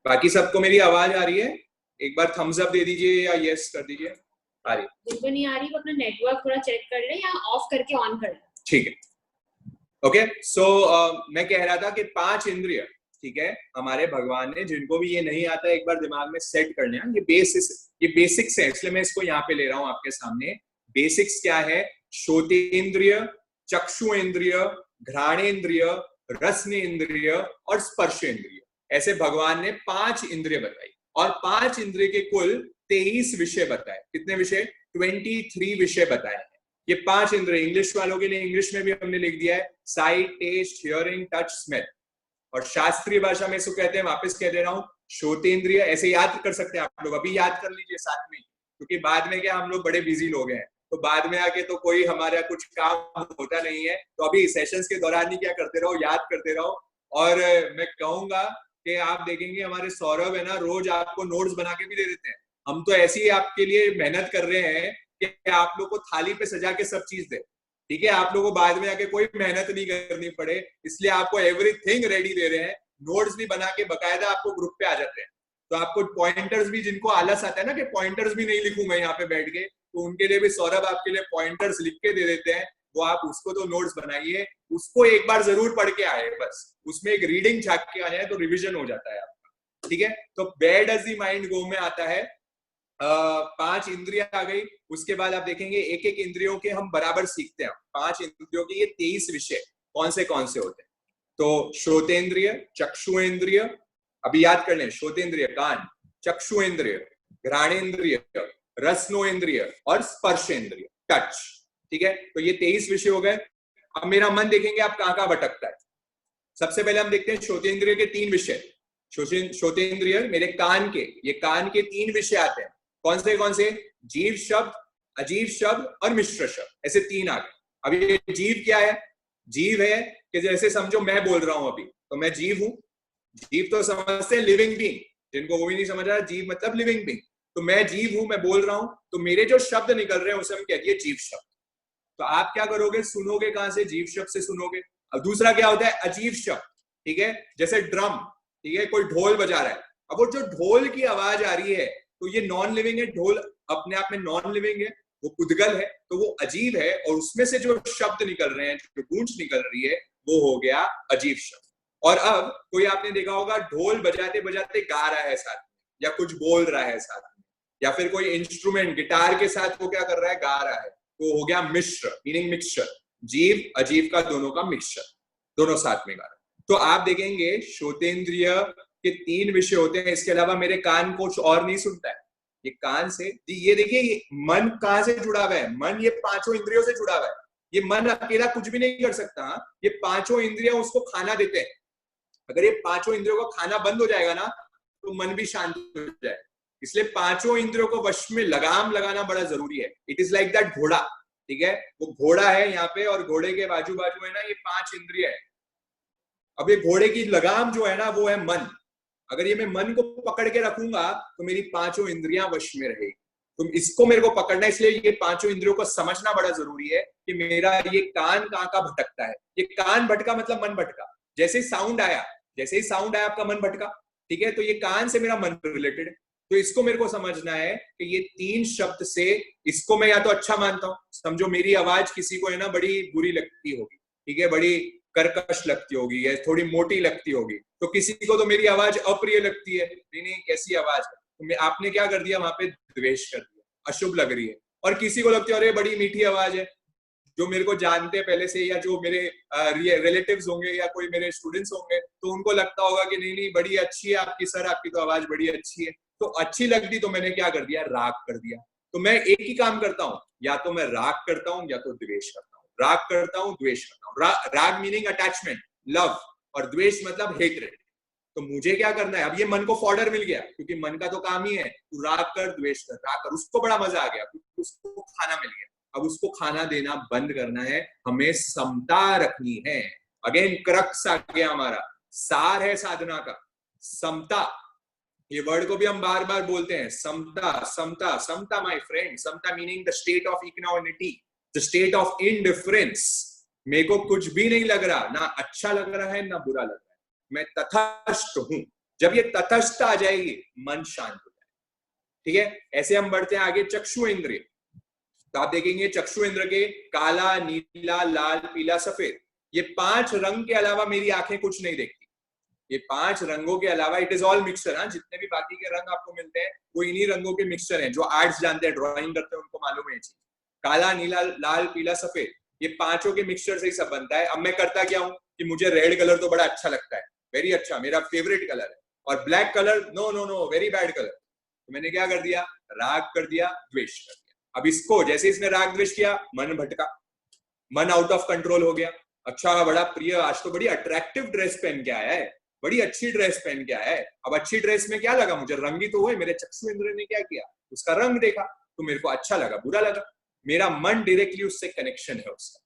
Speaker 1: बाकी सबको मेरी आवाज आ रही है? एक बार थम्स अप दे दीजिए या यस कर दीजिए। आ रही?
Speaker 3: जिनको नहीं आ रही वो अपना नेटवर्क थोड़ा चेक कर ले या ऑफ करके ऑन कर ले।
Speaker 1: ठीक है, ओके। सो मैं कह रहा था कि 5 इंद्रिय, ठीक है, हमारे भगवान ने, जिनको भी ये नहीं आता एक बार दिमाग में सेट कर लेना। ये बेसिक्स है, इसलिए मैं इसको यहाँ पे ले रहा हूँ आपके सामने। बेसिक्स क्या है, श्रोतेंद्रिय, चक्षुएंद्रिय, घ्राणेन्द्रिय, रसनेन्द्रिय और स्पर्शेंद्रिय। ऐसे भगवान ने 5 इंद्रिय बताई, और 5 इंद्रिय के कुल 23 विषय बताए। कितने विषय? 23 विषय बताए हैं। ये 5 इंद्रिय, इंग्लिश वालों के लिए इंग्लिश में भी हमने लिख दिया है, sight, taste, hearing, touch, smell. और शास्त्रीय भाषा में इसको कहते हैं, वापस कह दे रहा हूँ, श्रोतेंद्रिय। ऐसे याद कर सकते हैं आप लोग, अभी याद कर लीजिए साथ में, क्योंकि बाद में क्या हम लोग बड़े बिजी लोग हैं, तो बाद में आके तो कोई हमारा कुछ काम होता नहीं है। तो अभी सेशंस के दौरान ही क्या करते रहो, याद करते रहो। और मैं कहूंगा कि आप देखेंगे हमारे सौरभ है ना, रोज आपको नोट्स बना के भी दे देते हैं। हम तो ऐसी आपके लिए मेहनत कर रहे हैं कि आप लोग को थाली पे सजा के सब चीज दे, ठीक है, आप लोगों को बाद में आके कोई मेहनत नहीं करनी पड़े, इसलिए आपको एवरीथिंग रेडी दे रहे हैं। नोट्स भी बना के बकायदा आपको ग्रुप पे आ जाते हैं। तो आपको पॉइंटर्स भी, जिनको आलस आता है ना कि पॉइंटर्स भी नहीं लिखूं मैं यहाँ पे बैठ के, तो उनके लिए भी सौरभ आपके लिए पॉइंटर्स लिख के दे देते हैं। वो आप उसको तो नोट्स बनाइए, उसको एक बार जरूर पढ़ के आए, बस उसमें एक रीडिंग झांक के आ जाए तो रिविजन हो जाता है आपका, ठीक है। तो where does the mind go में आता है 5 इंद्रियां आ गई। उसके बाद आप देखेंगे एक एक इंद्रियों के हम बराबर सीखते हैं। 5 इंद्रियों के ये 23 विषय कौन से होते हैं। तो श्रोतेंद्रिय, चक्षुएंद्रिय, अभी याद कर लें, श्रोतेंद्रिय कान, चक्षुएंद्रिय, घ्राणेन्द्रिय, रसनोएंद्रिय और स्पर्शेंद्रिय टच, ठीक है। तो ये 23 विषय हो गए। अब मेरा मन देखेंगे आप कहाँ भटकता है। सबसे पहले हम देखते हैं श्रोतेंद्रिय के 3 विषय। श्रोतेंद्रिय मेरे कान के, ये कान के 3 विषय आते हैं। कौन से? जीव शब्द, अजीव शब्द और मिश्र शब्द, ऐसे 3 आ गए। अब ये जीव क्या है? जीव है कि जैसे समझो मैं बोल रहा हूं अभी, तो मैं जीव हूं। जीव तो समझते हैं लिविंग बीइंग, जिनको वो भी नहीं समझ रहा जीव मतलब लिविंग बीइंग। तो मैं जीव हूं, मैं बोल रहा हूं, तो मेरे जो शब्द निकल रहे हैं उसे हम कह दिए जीव शब्द। तो आप क्या करोगे, सुनोगे कहां से, जीव शब्द से सुनोगे। अब दूसरा क्या होता है, अजीव शब्द, ठीक है, जैसे ड्रम, ठीक है, कोई ढोल बजा रहा है। अब वो जो ढोल की आवाज आ रही है तो ये नॉन लिविंग है, ढोल अपने आप में नॉन लिविंग है, वो पुद्गल है, तो वो अजीब है, और उसमें से जो शब्द निकल रहे हैं, जो गूंज निकल रही है, वो हो गया अजीब शब्द। और अब कोई आपने देखा होगा ढोल बजाते बजाते गा रहा है साथ में, या कुछ बोल रहा है साथ में, या फिर कोई इंस्ट्रूमेंट गिटार के साथ वो क्या कर रहा है, गा रहा है, तो हो गया मिश्र, मीनिंग मिक्सचर। जीव अजीव का दोनों का मिक्सचर, दोनों साथ में गा रहा है। तो आप देखेंगे श्रोतेंद्रिय के 3 विषय होते हैं, इसके अलावा मेरे कान कुछ और नहीं सुनता है। ये कान से, ये देखिए ये मन कहां से जुड़ा हुआ है, मन ये 5 इंद्रियों से जुड़ा हुआ है। ये मन अकेला कुछ भी नहीं कर सकता, ये 5 इंद्रियां उसको खाना देते हैं। अगर ये 5 इंद्रियों का खाना बंद हो जाएगा ना, तो मन भी शांत हो जाएगा। इसलिए 5 इंद्रियों को वश में लगाम लगाना बड़ा जरूरी है। इट इज लाइक दैट घोड़ा, ठीक है, वो घोड़ा है यहाँ पे, और घोड़े के बाजू बाजू है ना ये 5 इंद्रिय है। अब ये घोड़े की लगाम जो है ना वो है मन। अगर ये मैं मन को पकड़ के रखूंगा तो मेरी 5 इंद्रियां वश में रहेगी। तो इसको मेरे को पकड़ना, इसलिए ये 5 इंद्रियों को समझना बड़ा जरूरी है कि मेरा ये कान कहाँ का भटकता है। ये कान भटका मतलब मन भटका, जैसे ही साउंड आया, जैसे ही साउंड आया आपका मन भटका, ठीक है, तो ये कान से मेरा मन रिलेटेड है। तो इसको मेरे को समझना है कि ये 3 शब्द से, इसको मैं या तो अच्छा मानता हूं, समझो मेरी आवाज किसी को है ना बड़ी बुरी लगती होगी, ठीक है, बड़ी कर्कश लगती होगी या थोड़ी मोटी लगती होगी, तो किसी को तो मेरी आवाज अप्रिय लगती है, नहीं कैसी आवाज है, तो आपने क्या कर दिया, वहां पे द्वेष कर दिया, अशुभ लग रही है। और किसी को लगती है अरे बड़ी मीठी आवाज है, जो मेरे को जानते हैं पहले से, या जो मेरे रिलेटिव्स होंगे या कोई मेरे स्टूडेंट्स होंगे, तो उनको लगता होगा कि नहीं बड़ी अच्छी है आपकी सर, आपकी तो आवाज बड़ी अच्छी है। तो अच्छी लगती तो मैंने क्या कर दिया, राग कर दिया। तो मैं एक ही काम करता हूँ, या तो मैं राग करता हूँ या तो द्वेष करता हूँ, राग करता हूँ द्वेष करता हूँ। राग मीनिंग अटैचमेंट, लव, और द्वेष मतलब हेट्रेड। तो मुझे क्या करना है, अब ये मन को फॉर्डर मिल गया, क्योंकि मन का तो काम ही है तू राग कर द्वेष कर, राग कर, उसको बड़ा मजा आ गया क्योंकि उसको खाना मिल गया। अब उसको खाना देना बंद करना है, हमें समता रखनी है। अगेन क्रक्स आ गया हमारा, सार है साधना का समता। ये वर्ड को भी हम बार बार बोलते हैं, समता समता समता माय फ्रेंड। समता meaning the state of equanimity, the state of indifference. मेरे को कुछ भी नहीं लग रहा, ना अच्छा लग रहा है ना बुरा लग रहा है, मैं तटस्थ हूं। जब ये तटस्थ आ जाएगी मन शांत हो जाएगा, ठीक है। ऐसे हम बढ़ते हैं आगे, चक्षु इंद्रिय। तो आप देखेंगे चक्षु इंद्र के काला, नीला, लाल, पीला, सफेद, ये 5 रंग के अलावा मेरी आंखें कुछ नहीं देखती। ये 5 रंगों के अलावा इट इज ऑल मिक्सचर। हाँ, जितने भी बाकी के रंग आपको मिलते हैं वो इन्हीं रंगों के मिक्सचर हैं। जो आर्ट्स जानते हैं, ड्राइंग करते हैं, उनको मालूम है ये चीज। काला, नीला, लाल, पीला, सफेद, ये 5 के मिक्सचर से ही सब बनता है। अब मैं करता क्या हूँ कि मुझे रेड कलर तो बड़ा अच्छा लगता है, वेरी अच्छा, मेरा फेवरेट कलर है, और black colour no no no very bad colour. तो मैंने क्या कर दिया, राग कर दिया, द्वेष कर दिया। अब इसको जैसे इसने राग द्वेष किया, मन भटका, मन आउट ऑफ कंट्रोल हो गया। अच्छा बड़ा प्रिय, आज तो बड़ी अट्रैक्टिव ड्रेस पहन के आया है, बड़ी अच्छी ड्रेस पहन के आया है। अब अच्छी ड्रेस में क्या लगा मुझे, रंग ही तो हुए। मेरे चक्षु इंद्र ने क्या किया, उसका रंग देखा, तो मेरे को अच्छा लगा बुरा लगा, मेरा मन डायरेक्टली उससे कनेक्शन है उसका।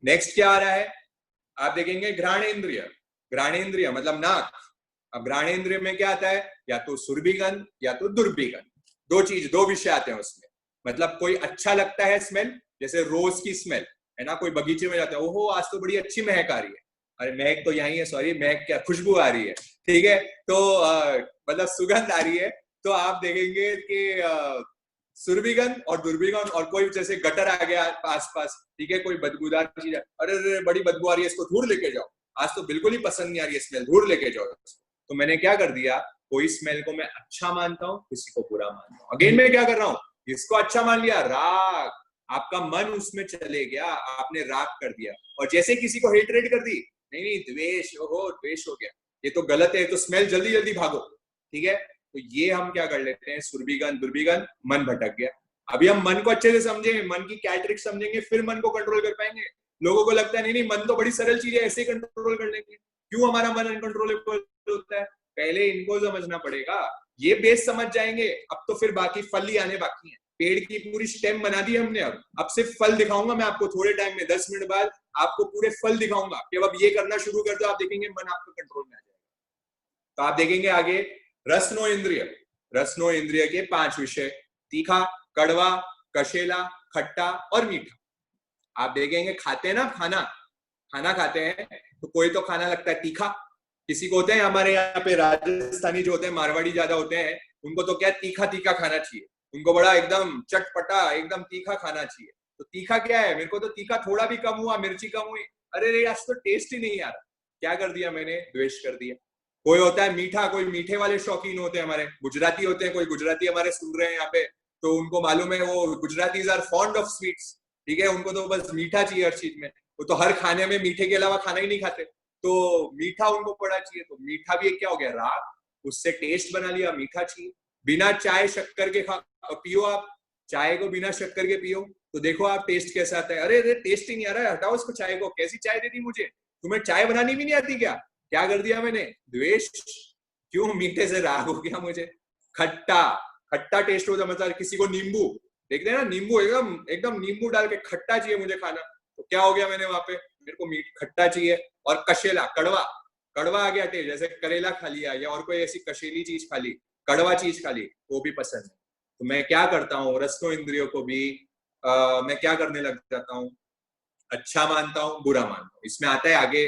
Speaker 1: नेक्स्ट क्या आ रहा है, आप देखेंगे घ्राणेन्द्रिय। घ्राणेन्द्रिय मतलब नाक। अब घ्राणेन्द्रिय में क्या आता है, या तो सुरभिगंध या तो दुर्भिगंध, दो चीज, दो विषय आते हैं उसमें। मतलब कोई अच्छा लगता है स्मेल, जैसे रोज की स्मेल है ना, कोई बगीचे में जाता है, ओहो आज तो बड़ी अच्छी महक आ रही है, अरे महक तो यही है, सॉरी महक क्या, खुशबू आ रही है, ठीक है, तो मतलब सुगंध आ रही है। तो आप देखेंगे कि सुरभिगंध और दुर्भिगंध, और कोई जैसे गटर आ गया आस पास, ठीक है, कोई बदबूदार चीज है, अरे बड़ी बदबू आ रही है, इसको दूर लेके जाओ, आज तो बिल्कुल ही पसंद नहीं आ रही है स्मेल, दूर लेके जाओ। तो मैंने क्या कर दिया, कोई स्मेल को मैं अच्छा मानता हूँ, किसी को बुरा मानता हूँ। अगेन मैं क्या कर रहा हूँ, इसको अच्छा मान लिया, राग, आपका मन उसमें चले गया, आपने राग कर दिया। और जैसे किसी को हेटरेट कर दी, नहीं द्वेष, ओहो द्वेष हो गया, ये तो गलत है, तो स्मेल जल्दी जल्दी भागो, ठीक है। तो ये हम क्या कर लेते हैं, सुरभिगंध दुर्भिगंध, मन भटक गया। अभी हम मन को अच्छे से समझेंगे, मन की क्या ट्रिक समझेंगे, फिर मन को कंट्रोल कर पाएंगे। लोगों को लगता है नहीं मन तो बड़ी सरल चीज है, ऐसे कंट्रोल कर लेंगे। क्यों हमारा मन अनकंट्रोलेबल होता है, पहले इनको समझना पड़ेगा। ये बेस समझ जाएंगे, अब तो फिर बाकी फल ही आने बाकी है। पेड़ की पूरी स्टेम बना दी हमने, अब सिर्फ फल दिखाऊंगा मैं आपको थोड़े टाइम में, 10 मिनट बाद आपको पूरे फल दिखाऊंगा कि अब ये करना शुरू कर दो, आप देखेंगे मन आपके कंट्रोल में आ जाएगा। तो आप देखेंगे आगे रसनो इंद्रिय, रसनो इंद्रिय के 5 विषय, तीखा, कड़वा, कशेला, खट्टा और मीठा। आप देखेंगे खाते हैं ना, खाना खाते हैं तो कोई तो खाना लगता है तीखा, किसी को होते हैं हमारे यहाँ पे राजस्थानी जो होते हैं, मारवाड़ी ज्यादा होते हैं, उनको तो क्या तीखा तीखा खाना चाहिए, उनको बड़ा एकदम चटपटा एकदम तीखा खाना चाहिए। तो तीखा क्या है, मेरे को तो तीखा थोड़ा भी कम हुआ, मिर्ची कम हुई, अरे रे आज तो टेस्ट ही नहीं आ रहा, क्या कर दिया मैंने, द्वेष कर दिया। कोई होता है मीठा, कोई मीठे वाले शौकीन होते हैं, हमारे गुजराती होते हैं, कोई गुजराती हमारे सुन रहे हैं यहाँ पे, तो उनको मालूम है वो Gujaratis are fond of sweets, ठीक है, उनको तो बस मीठा चाहिए हर चीज में, वो तो हर खाने में मीठे के अलावा खाना ही नहीं खाते, तो मीठा उनको बड़ा चाहिए। तो मीठा भी एक क्या हो गया, राग, उससे टेस्ट बना लिया, मीठा चाहिए। बिना चाय शक्कर के पियो, आप चाय को बिना शक्कर के पियो तो देखो आप टेस्ट कैसा आता है, अरे अरे टेस्ट ही नहीं आ रहा है, हटाओ इसको, चाय को, कैसी चाय दे दी मुझे, तुम्हें चाय बनानी भी नहीं आती क्या, क्या कर दिया मैंने, द्वेष, क्यों, मीठे से राग हो गया मुझे। खट्टा, खट्टा टेस्ट हो जाए, मतलब किसी को नींबू, देखते हैं ना, नींबू एकदम एकदम नींबू डाल के खट्टा चाहिए मुझे खाना, तो क्या हो गया मैंने वहां पे, मेरे को मीठ खट्टा चाहिए। और कशेला, कड़वा, कड़वा आ गया टेस्ट, जैसे करेला खा लिया या और कोई ऐसी कशेली चीज खा ली, कड़वा चीज खा ली, वो भी पसंद है। तो मैं क्या करता हूँ, रसनो इंद्रियों को भी मैं क्या करने लग जाता हूँ, अच्छा मानता हूँ, बुरा मानता हूँ। इसमें आता है आगे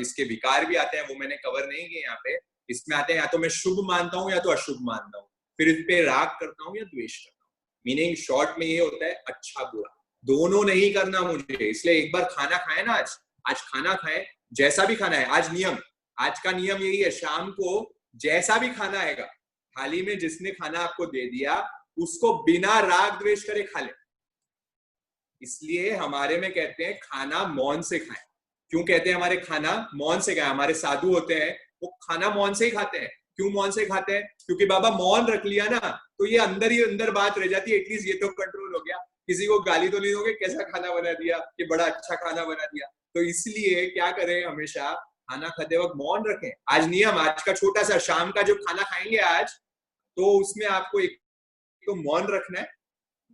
Speaker 1: इसके विकार भी आते हैं, वो मैंने कवर नहीं किए यहाँ पे। इसमें आते हैं या तो मैं शुभ मानता हूँ या तो अशुभ मानता हूँ, फिर इस पे राग करता हूँ या द्वेष करता हूँ। मीनिंग शॉर्ट में ये होता है अच्छा बुरा दोनों नहीं करना मुझे। इसलिए एक बार खाना खाए ना, आज खाना खाए, जैसा भी खाना है, आज नियम, आज का नियम यही है, शाम को जैसा भी खाना आएगा, थाली में जिसने खाना आपको दे दिया उसको बिना राग द्वेष करे खा ले। इसलिए हमारे में कहते हैं खाना मौन से खाएं। क्यों कहते हैं हमारे खाना मौन से खाएं? हमारे साधु होते हैं वो खाना मौन से ही खाते हैं। क्यों मौन से खाते हैं? क्योंकि बाबा मौन रख लिया ना तो ये अंदर ही अंदर बात रह जाती है, एटलीस्ट ये तो कंट्रोल हो गया, किसी को गाली तो नहीं दोगे कैसा खाना बना दिया, कि बड़ा अच्छा खाना बना दिया। तो इसलिए क्या करें, हमेशा खाना खाते वक्त मौन रखें। आज नियम, आज का छोटा सा, शाम का जो खाना खाएंगे आज, तो उसमें आपको एक तो मौन रखना है,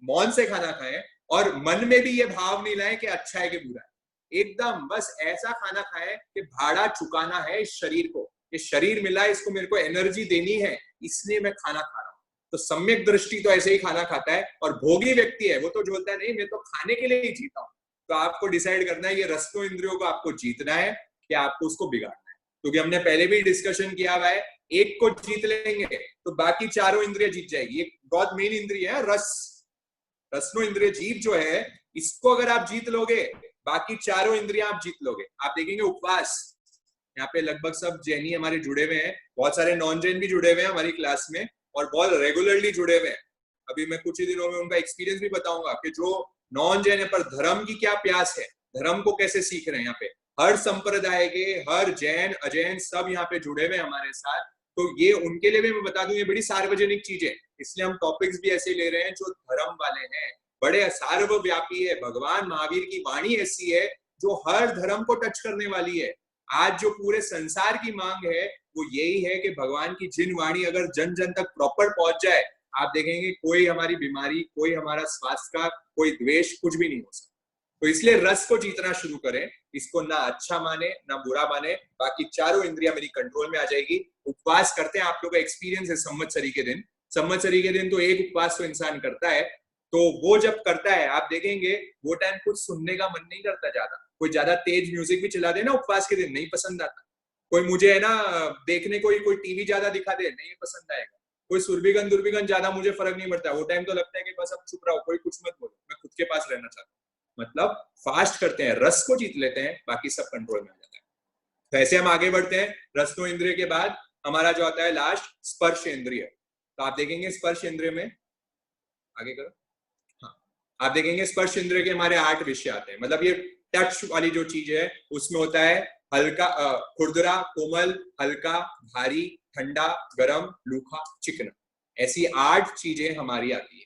Speaker 1: मौन से खाना खाएं, और मन में भी ये भाव नहीं लाएं कि अच्छा है कि बुरा है। एकदम बस ऐसा खाना खाएं कि भाड़ा चुकाना है इस शरीर को, ये शरीर मिला है, इसको मेरे को एनर्जी देनी है, इसलिए मैं खाना खा रहा हूँ। तो सम्यक दृष्टि तो ऐसे ही खाना खाता है, और भोगी व्यक्ति है वो तो बोलता है नहीं मैं तो खाने के लिए ही जीता हूँ। तो आपको डिसाइड करना है ये रसनो इंद्रियों को आपको जीतना है कि आपको उसको बिगाड़ना है। क्योंकि हमने पहले भी डिस्कशन किया हुआ है, एक को जीत लेंगे तो बाकी चारों इंद्रिय जीत जाएगी। एक बहुत मेन इंद्रिय है रसनो इंद्रिय, जीव जो है, इसको अगर आप जीत लोगे बाकी चारों इंद्रियां आप जीत लोगे। आप देखेंगे उपवास, यहाँ पे लगभग सब जैनी हमारे जुड़े हुए हैं, बहुत सारे नॉन जैन भी जुड़े हुए हैं हमारी क्लास में, और बहुत रेगुलरली जुड़े हुए हैं। अभी मैं कुछ ही दिनों में उनका एक्सपीरियंस भी बताऊंगा कि जो नॉन जैन है पर धर्म की क्या प्यास है, धर्म को कैसे सीख रहे हैं। यहाँ पे हर संप्रदाय के, हर जैन अजैन सब यहाँ पे जुड़े हुए हमारे साथ। तो ये उनके लिए भी मैं बता दूं, ये बड़ी सार्वजनिक चीज है, इसलिए हम टॉपिक्स भी ऐसे ले रहे हैं जो धर्म वाले हैं, बड़े सार्वव्यापी है। भगवान महावीर की वाणी ऐसी है जो हर धर्म को टच करने वाली है। आज जो पूरे संसार की मांग है वो यही है कि भगवान की जिन वाणी अगर जन जन तक प्रॉपर पहुंच जाए, आप देखेंगे कोई हमारी बीमारी, कोई हमारा स्वास्थ्य का कोई द्वेष कुछ भी नहीं हो सकता। तो इसलिए रस को जीतना शुरू करें, इसको ना अच्छा माने ना बुरा माने, बाकी चारों इंद्रियां मेरी कंट्रोल में आ जाएगी। उपवास करते हैं, आप लोगों का एक्सपीरियंस है संवत्सरी के दिन, संवत्सरी के दिन तो एक उपवास तो इंसान करता है, तो वो जब करता है आप देखेंगे वो टाइम कुछ सुनने का मन नहीं करता ज्यादा, कोई ज्यादा तेज म्यूजिक भी चला दे ना उपवास के दिन नहीं पसंद आता, कोई मुझे है ना देखने कोई टीवी ज्यादा दिखा दे नहीं पसंद आएगा, कोई सुरभिगन दुर्भिगन ज्यादा मुझे फर्क नहीं पड़ता, वो टाइम तो लगता है कि बस अब चुप रहो, कोई कुछ मत बोलो, मैं खुद के पास रहना चाहता हूँ। मतलब फास्ट करते हैं, रस को जीत लेते हैं, बाकी सब कंट्रोल में आ जाता है। तो ऐसे हम आगे बढ़ते हैं। रसनो इंद्रिय के बाद हमारा जो आता है लास्ट स्पर्श इंद्रिय। तो आप देखेंगे स्पर्श इंद्रिय में, आगे करो, हाँ, आप देखेंगे स्पर्श इंद्रिय के हमारे 8 विषय आते हैं। मतलब ये टच वाली जो चीज है उसमें होता है हल्का, खुरदरा, कोमल, हल्का, भारी, ठंडा, गरम, लूखा, चिकना, ऐसी 8 चीजें हमारी आती है।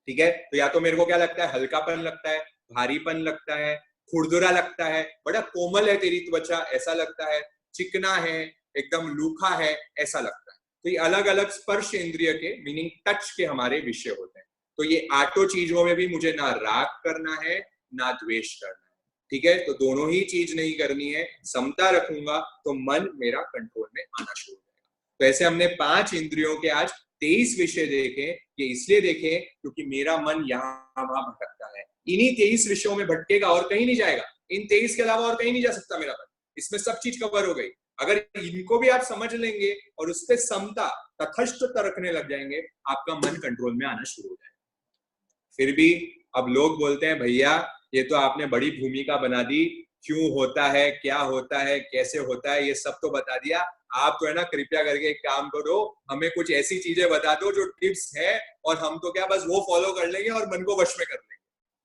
Speaker 1: ठीक है, तो या तो मेरे को क्या लगता है, हल्कापन लगता है, भारीपन लगता है, खुरदुरा लगता है, बड़ा कोमल है तेरी त्वचा ऐसा लगता है, चिकना है, एकदम लूखा है ऐसा लगता है। तो ये अलग अलग स्पर्श इंद्रिय के मीनिंग टच के हमारे विषय होते हैं। तो ये 8 चीजों में भी मुझे ना राग करना है ना द्वेष करना है। ठीक है, तो दोनों ही चीज नहीं करनी है, समता रखूंगा तो मन मेरा कंट्रोल में आना शुरू हो जाएगा। तो ऐसे हमने 5 इंद्रियों के आज 23 विषय देखे। ये इसलिए देखे क्योंकि मेरा मन यहाँ वहां भटकता है। इन्हीं 23 विषयों में भटकेगा और कहीं नहीं जाएगा। इन 23 के अलावा और कहीं नहीं जा सकता मेरा मन। इसमें सब चीज कवर हो गई। अगर इनको भी आप समझ लेंगे और उस पर समता तटस्थता रखने लग जाएंगे, आपका मन कंट्रोल में आना शुरू हो जाएगा। फिर भी अब लोग बोलते हैं भैया ये तो आपने बड़ी भूमिका बना दी, क्यों होता है, क्या होता है, कैसे होता है, ये सब तो बता दिया। आप तो है ना कृपया करके एक काम करो, हमें कुछ ऐसी चीजें बता दो जो टिप्स है, और हम तो क्या बस वो फॉलो कर लेंगे और मन को वश में कर लेंगे।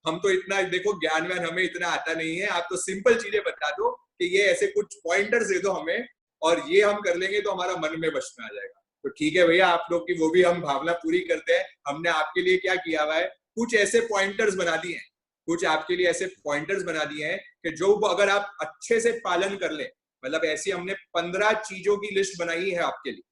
Speaker 1: हम तो इतना देखो ज्ञान व्यान हमें इतना आता नहीं है, आप तो सिंपल चीजें बता दो कि ये ऐसे कुछ पॉइंटर्स दे दो हमें और ये हम कर लेंगे तो हमारा मन में वश में आ जाएगा। तो ठीक है भैया, आप लोग की वो भी हम भावना पूरी करते हैं। हमने आपके लिए क्या किया हुआ है, कुछ ऐसे पॉइंटर्स बना दिए हैं, कुछ आपके लिए ऐसे पॉइंटर्स बना दिए हैं कि जो अगर आप अच्छे से पालन कर ले, मतलब ऐसी हमने 15 चीजों की लिस्ट बनाई है आपके लिए।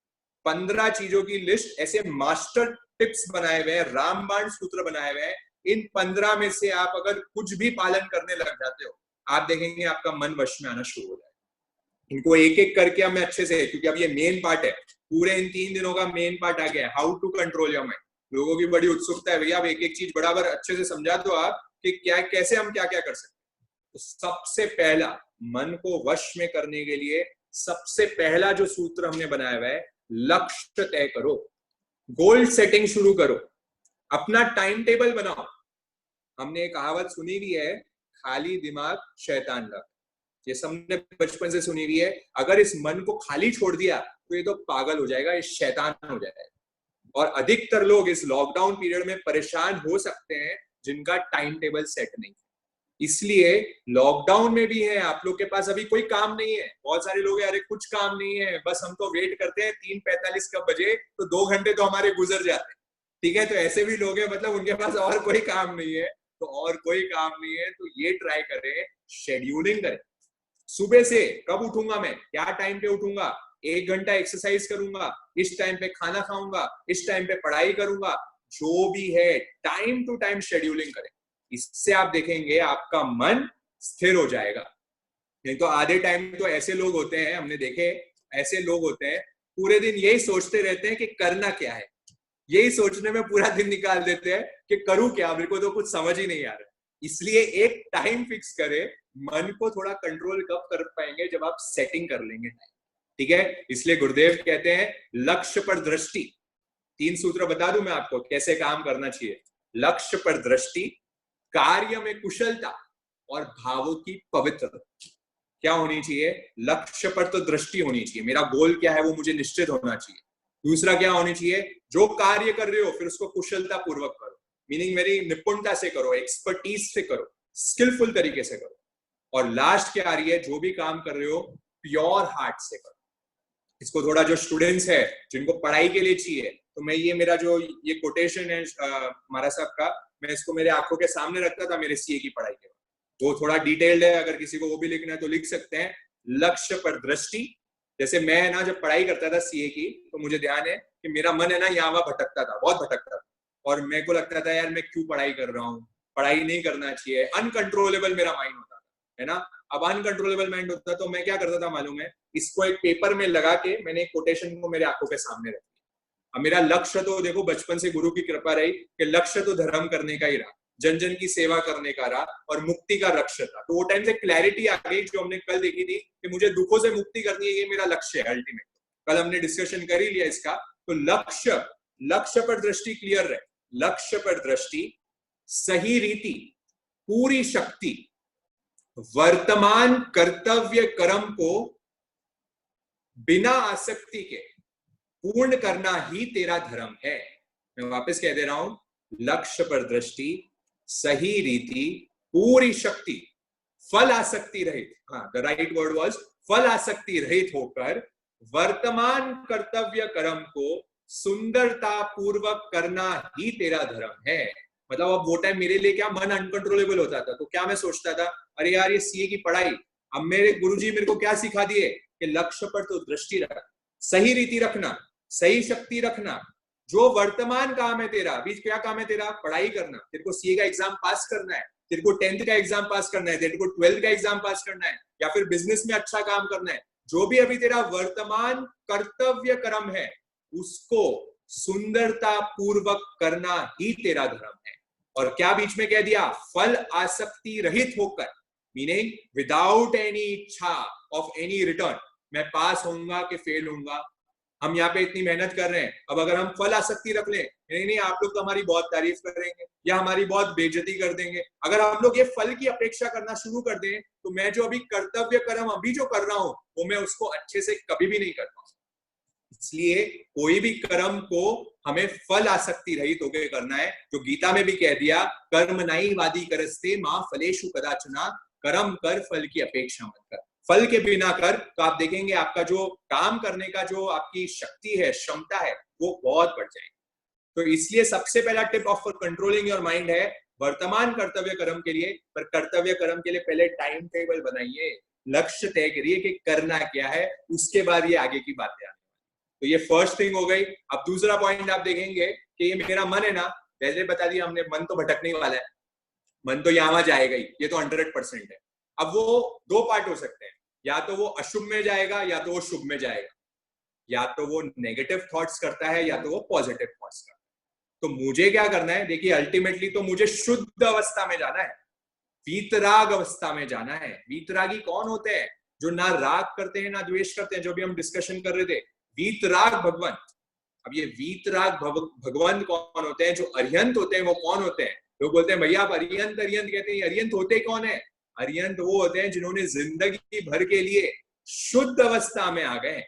Speaker 1: 15 चीजों की लिस्ट, ऐसे मास्टर टिप्स बनाए हुए हैं, रामबाण सूत्र बनाए हुए हैं। इन 15 में से आप अगर कुछ भी पालन करने लग जाते हो, आप देखेंगे आपका मन वश में आना शुरू हो जाएगा। इनको एक एक करके हमें अच्छे से, क्योंकि अब ये मेन पार्ट है, पूरे इन 3 दिनों का मेन पार्ट आ गया है, how to control your mind. लोगों की बड़ी उत्सुकता है भैया, आप एक एक चीज बराबर अच्छे से समझा दो आप कि क्या कैसे हम क्या क्या कर सकते हैं। तो सबसे पहला, मन को वश में करने के लिए सबसे पहला जो सूत्र हमने बनाया हुआ है, लक्ष्य तय करो, गोल सेटिंग शुरू करो, अपना टाइम टेबल बनाओ। हमने एक कहावत सुनी भी है, खाली दिमाग शैतान लग। ये सबने बचपन से सुनी हुई है। अगर इस मन को खाली छोड़ दिया तो ये तो पागल हो जाएगा, ये शैतान हो जाएगा। और अधिकतर लोग इस लॉकडाउन पीरियड में परेशान हो सकते हैं जिनका टाइम टेबल सेट नहीं है। इसलिए लॉकडाउन में भी है, आप लोग के पास अभी कोई काम नहीं है। बहुत सारे लोग हैं, अरे कुछ काम नहीं है, बस हम तो वेट करते हैं 3:45 कब बजे, तो 2 घंटे तो हमारे गुजर जाते हैं। ठीक है, तो ऐसे भी लोग हैं, मतलब उनके पास और कोई काम नहीं है। तो और कोई काम नहीं है तो ये ट्राई करें, शेड्यूलिंग करें। सुबह से कब उठूंगा मैं, क्या टाइम पे उठूंगा, 1 घंटा एक्सरसाइज करूंगा, इस टाइम पे खाना खाऊंगा, इस टाइम पे पढ़ाई करूंगा, जो भी है टाइम टू टाइम शेड्यूलिंग करें। इससे आप देखेंगे आपका मन स्थिर हो जाएगा। नहीं तो आधे टाइम तो ऐसे लोग होते हैं, हमने देखे ऐसे लोग होते हैं, पूरे दिन यही सोचते रहते हैं कि करना क्या है, यही सोचने में पूरा दिन निकाल देते हैं कि करूं क्या, मेरे को तो कुछ समझ ही नहीं आ रहा। इसलिए एक टाइम फिक्स करें। मन को थोड़ा कंट्रोल कब कर पाएंगे, जब आप सेटिंग कर लेंगे टाइम। ठीक है, इसलिए गुरुदेव कहते हैं लक्ष्य पर दृष्टि। 3 सूत्र बता दूं मैं आपको कैसे काम करना चाहिए। लक्ष्य पर दृष्टि, कार्य में कुशलता और भावों की पवित्रता। क्या होनी चाहिए, लक्ष्य पर तो दृष्टि होनी चाहिए, मेरा गोल क्या है वो मुझे निश्चित होना चाहिए। दूसरा क्या होनी चाहिए, जो कार्य कर रहे हो फिर उसको कुशलता पूर्वक करो, मीनिंग मेरी निपुणता से करो, एक्सपर्टीज से करो, स्किलफुल तरीके से करो। और लास्ट क्या आ रही है, जो भी काम कर रहे हो प्योर हार्ट से करो। इसको थोड़ा जो स्टूडेंट्स है जिनको पढ़ाई के लिए चाहिए, तो मैं ये मेरा जो ये कोटेशन है हमारा साहब का, मैं इसको मेरे आंखों के सामने रखता था मेरे सीए की पढ़ाई के बाद। वो थोड़ा डिटेल्ड है, अगर किसी को वो भी लिखना है तो लिख सकते हैं। लक्ष्य पर दृष्टि, जैसे मैं ना जब पढ़ाई करता था सीए की, तो मुझे ध्यान है कि मेरा मन है ना यहाँ वहां भटकता था, बहुत भटकता था, और मेरे को लगता था यार मैं क्यों पढ़ाई कर रहा हूँ, पढ़ाई नहीं करना चाहिए। अनकंट्रोलेबल मेरा माइंड होता था, है ना। अब अनकंट्रोलेबल माइंड होता तो मैं क्या करता था मालूम है, इसको एक पेपर में लगा के मैंने एक कोटेशन को मेरे आंखों के सामने रख दिया। अब मेरा लक्ष्य तो देखो बचपन से गुरु की कृपा रही कि लक्ष्य तो धर्म करने का ही रहा, जन जन की सेवा करने का रहा और मुक्ति का लक्ष्य था। तो वो टाइम से क्लैरिटी आ गई जो हमने कल देखी थी कि मुझे दुखों से मुक्ति करनी है, ये मेरा लक्ष्य है अल्टीमेट। कल हमने डिस्कशन कर ही लिया इसका। तो लक्ष्य पर दृष्टि क्लियर रहे, लक्ष्य पर दृष्टि, सही रीति, पूरी शक्ति, वर्तमान कर्तव्य कर्म को बिना आसक्ति के पूर्ण करना ही तेरा धर्म है। मैं वापस कह दे रहा हूं, लक्ष्य पर दृष्टि, सही रीति, पूरी शक्ति, फल आसक्ति रहित, हाँ द राइट वर्ड वाज फल आसक्ति रहित होकर वर्तमान कर्तव्य कर्म को सुंदरता पूर्वक करना ही तेरा धर्म है। मतलब अब वो टाइम मेरे लिए क्या मन अनकंट्रोलेबल होता था, तो क्या मैं सोचता था, अरे यार ये सीए की पढ़ाई, अब मेरे गुरुजी मेरे को क्या सिखा दिए कि लक्ष्य पर तो दृष्टि रख, सही रीति रखना, सही शक्ति रखना, जो वर्तमान काम है तेरा, अभी क्या काम है तेरा, पढ़ाई करना, तेरे को सीए का एग्जाम पास करना है, तेरे को 10th का एग्जाम पास करना है, तेरे को 12th का एग्जाम पास करना है, या फिर बिजनेस में अच्छा काम करना है, जो भी अभी तेरा वर्तमान कर्तव्य कर्म है उसको सुंदरता पूर्वक करना ही तेरा धर्म है। और क्या बीच में कह दिया, फल आसक्ति रहित होकर, मीनिंग विदाउट एनी इच्छा ऑफ एनी रिटर्न। मैं पास होऊंगा कि फेल होऊंगा, हम यहाँ पे इतनी मेहनत कर रहे हैं, अब अगर हम फल आसक्ति रख लें, नहीं आप लोग तो हमारी बहुत तारीफ करेंगे या हमारी बहुत बेइज्जती कर देंगे, अगर हम लोग ये फल की अपेक्षा करना शुरू कर दें तो मैं जो अभी कर्तव्य कर्म अभी जो कर रहा हूं वो मैं उसको अच्छे से कभी भी नहीं कर पाऊंगा। इसलिए कोई भी कर्म को हमें फल आसक्ति रहित होकर करना है, जो गीता में भी कह दिया, कर्म नाई वादी करस्ते मां फलेषु कदाचना, कर्म कर फल की अपेक्षा मत कर। फल के बिना कर तो आप देखेंगे आपका जो काम करने का जो आपकी शक्ति है, क्षमता है, वो बहुत बढ़ जाएगी। तो इसलिए सबसे पहला tip of controlling your mind है वर्तमान कर्तव्य कर्म के लिए, पर कर्तव्य कर्म के लिए पहले टाइम टेबल बनाइए, लक्ष्य तय करिए कि करना क्या है, उसके बाद ये आगे की बातें आती। तो ये फर्स्ट थिंग हो गई। अब दूसरा पॉइंट आप देखेंगे कि ये मेरा मन है ना, पहले बता दिया हमने, मन तो भटकने वाला है, मन तो यहाँ जाएगा ही, ये तो 100% है। अब वो दो पार्ट हो सकते हैं, या तो वो अशुभ में जाएगा या तो वो शुभ में जाएगा, या तो वो नेगेटिव थॉट्स करता है या तो वो पॉजिटिव थॉट्स करता है। तो मुझे क्या करना है, देखिए अल्टीमेटली तो मुझे शुद्ध अवस्था में जाना है, वीतराग अवस्था में जाना है। वीतरागी कौन होते हैं, जो ना राग करते हैं ना द्वेष करते हैं, जो भी हम डिस्कशन कर रहे थे, वीतराग भगवंत। अब ये वीतराग भगवंत कौन होते हैं, जो अरिहंत होते हैं वो कौन होते हैं। लोग बोलते हैं भैया आप अरिहंत अरिहंत कहते हैं, अरिहंत होते कौन है, अरिहंत वो होते हैं जिन्होंने जिंदगी भर के लिए शुद्ध अवस्था में आ गए,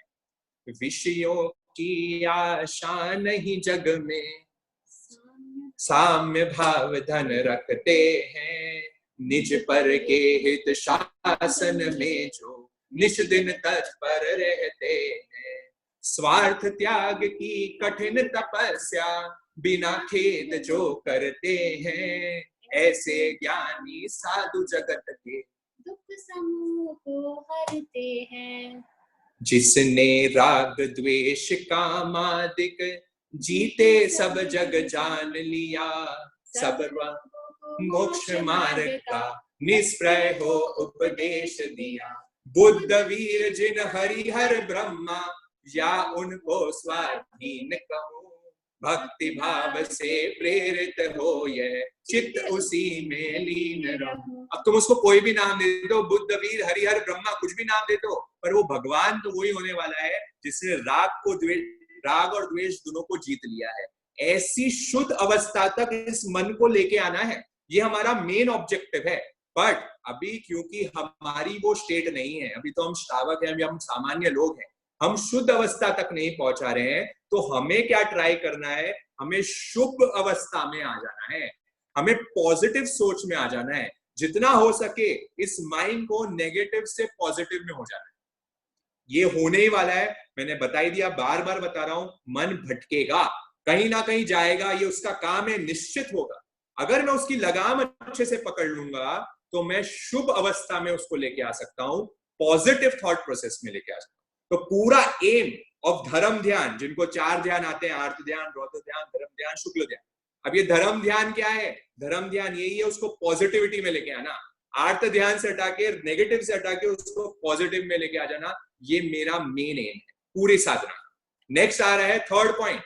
Speaker 1: विषयों की आशा नहीं जग में, साम्य भाव धन रखते हैं, निज पर के हित शासन में जो निश दिन तत्पर रहते हैं, स्वार्थ त्याग की कठिन तपस्या बिना खेद जो करते हैं, ऐसे ज्ञानी साधु जगत के
Speaker 3: दुख समूह को हरते हैं।
Speaker 1: जिसने राग द्वेष कामादिक जीते सब जग जान लिया, सब मोक्ष मार्ग का निष्प्रय हो उपदेश दिया, बुद्ध वीर जिन हरिहर ब्रह्मा, या उनको स्वाधीन कहूं, भक्ति भाव से प्रेरित हो यह चित्त उसी में लीन रहूं। अब तुम उसको कोई भी नाम दे दो, बुद्ध वीर हरिहर ब्रह्मा, कुछ भी नाम दे दो, पर वो भगवान तो वही होने वाला है जिसने राग और द्वेष दोनों को जीत लिया है। ऐसी शुद्ध अवस्था तक इस मन को लेके आना है, ये हमारा मेन ऑब्जेक्टिव है। बट अभी क्योंकि हमारी वो स्टेट नहीं है, अभी तो हम श्रावक हैं, अभी हम सामान्य लोग हैं, हम शुद्ध अवस्था तक नहीं पहुंचा रहे हैं, तो हमें क्या ट्राई करना है, हमें शुभ अवस्था में आ जाना है, हमें पॉजिटिव सोच में आ जाना है, जितना हो सके इस माइंड को नेगेटिव से पॉजिटिव में हो जाना है। ये होने ही वाला है, मैंने बता ही दिया, बार बार बता रहा हूं, मन भटकेगा, कहीं ना कहीं जाएगा, ये उसका काम है, निश्चित होगा। अगर मैं उसकी लगाम अच्छे से पकड़ लूंगा तो मैं शुभ अवस्था में उसको लेके आ सकता हूं, पॉजिटिव थॉट प्रोसेस में लेके आ सकता हूं। तो पूरा एम ऑफ धर्म ध्यान, जिनको 4 ध्यान आते हैं, आर्त ध्यान, रौद्र ध्यान, धर्म ध्यान, शुक्ल ध्यान। अब ये धर्म ध्यान क्या है, धर्म ध्यान यही है, उसको पॉजिटिविटी में लेके आना, आर्त ध्यान से हटा के, नेगेटिव से हटा के उसको पॉजिटिव में लेके आ जाना, ये मेरा मेन एम है पूरी साधना। नेक्स्ट आ रहा है थर्ड पॉइंट,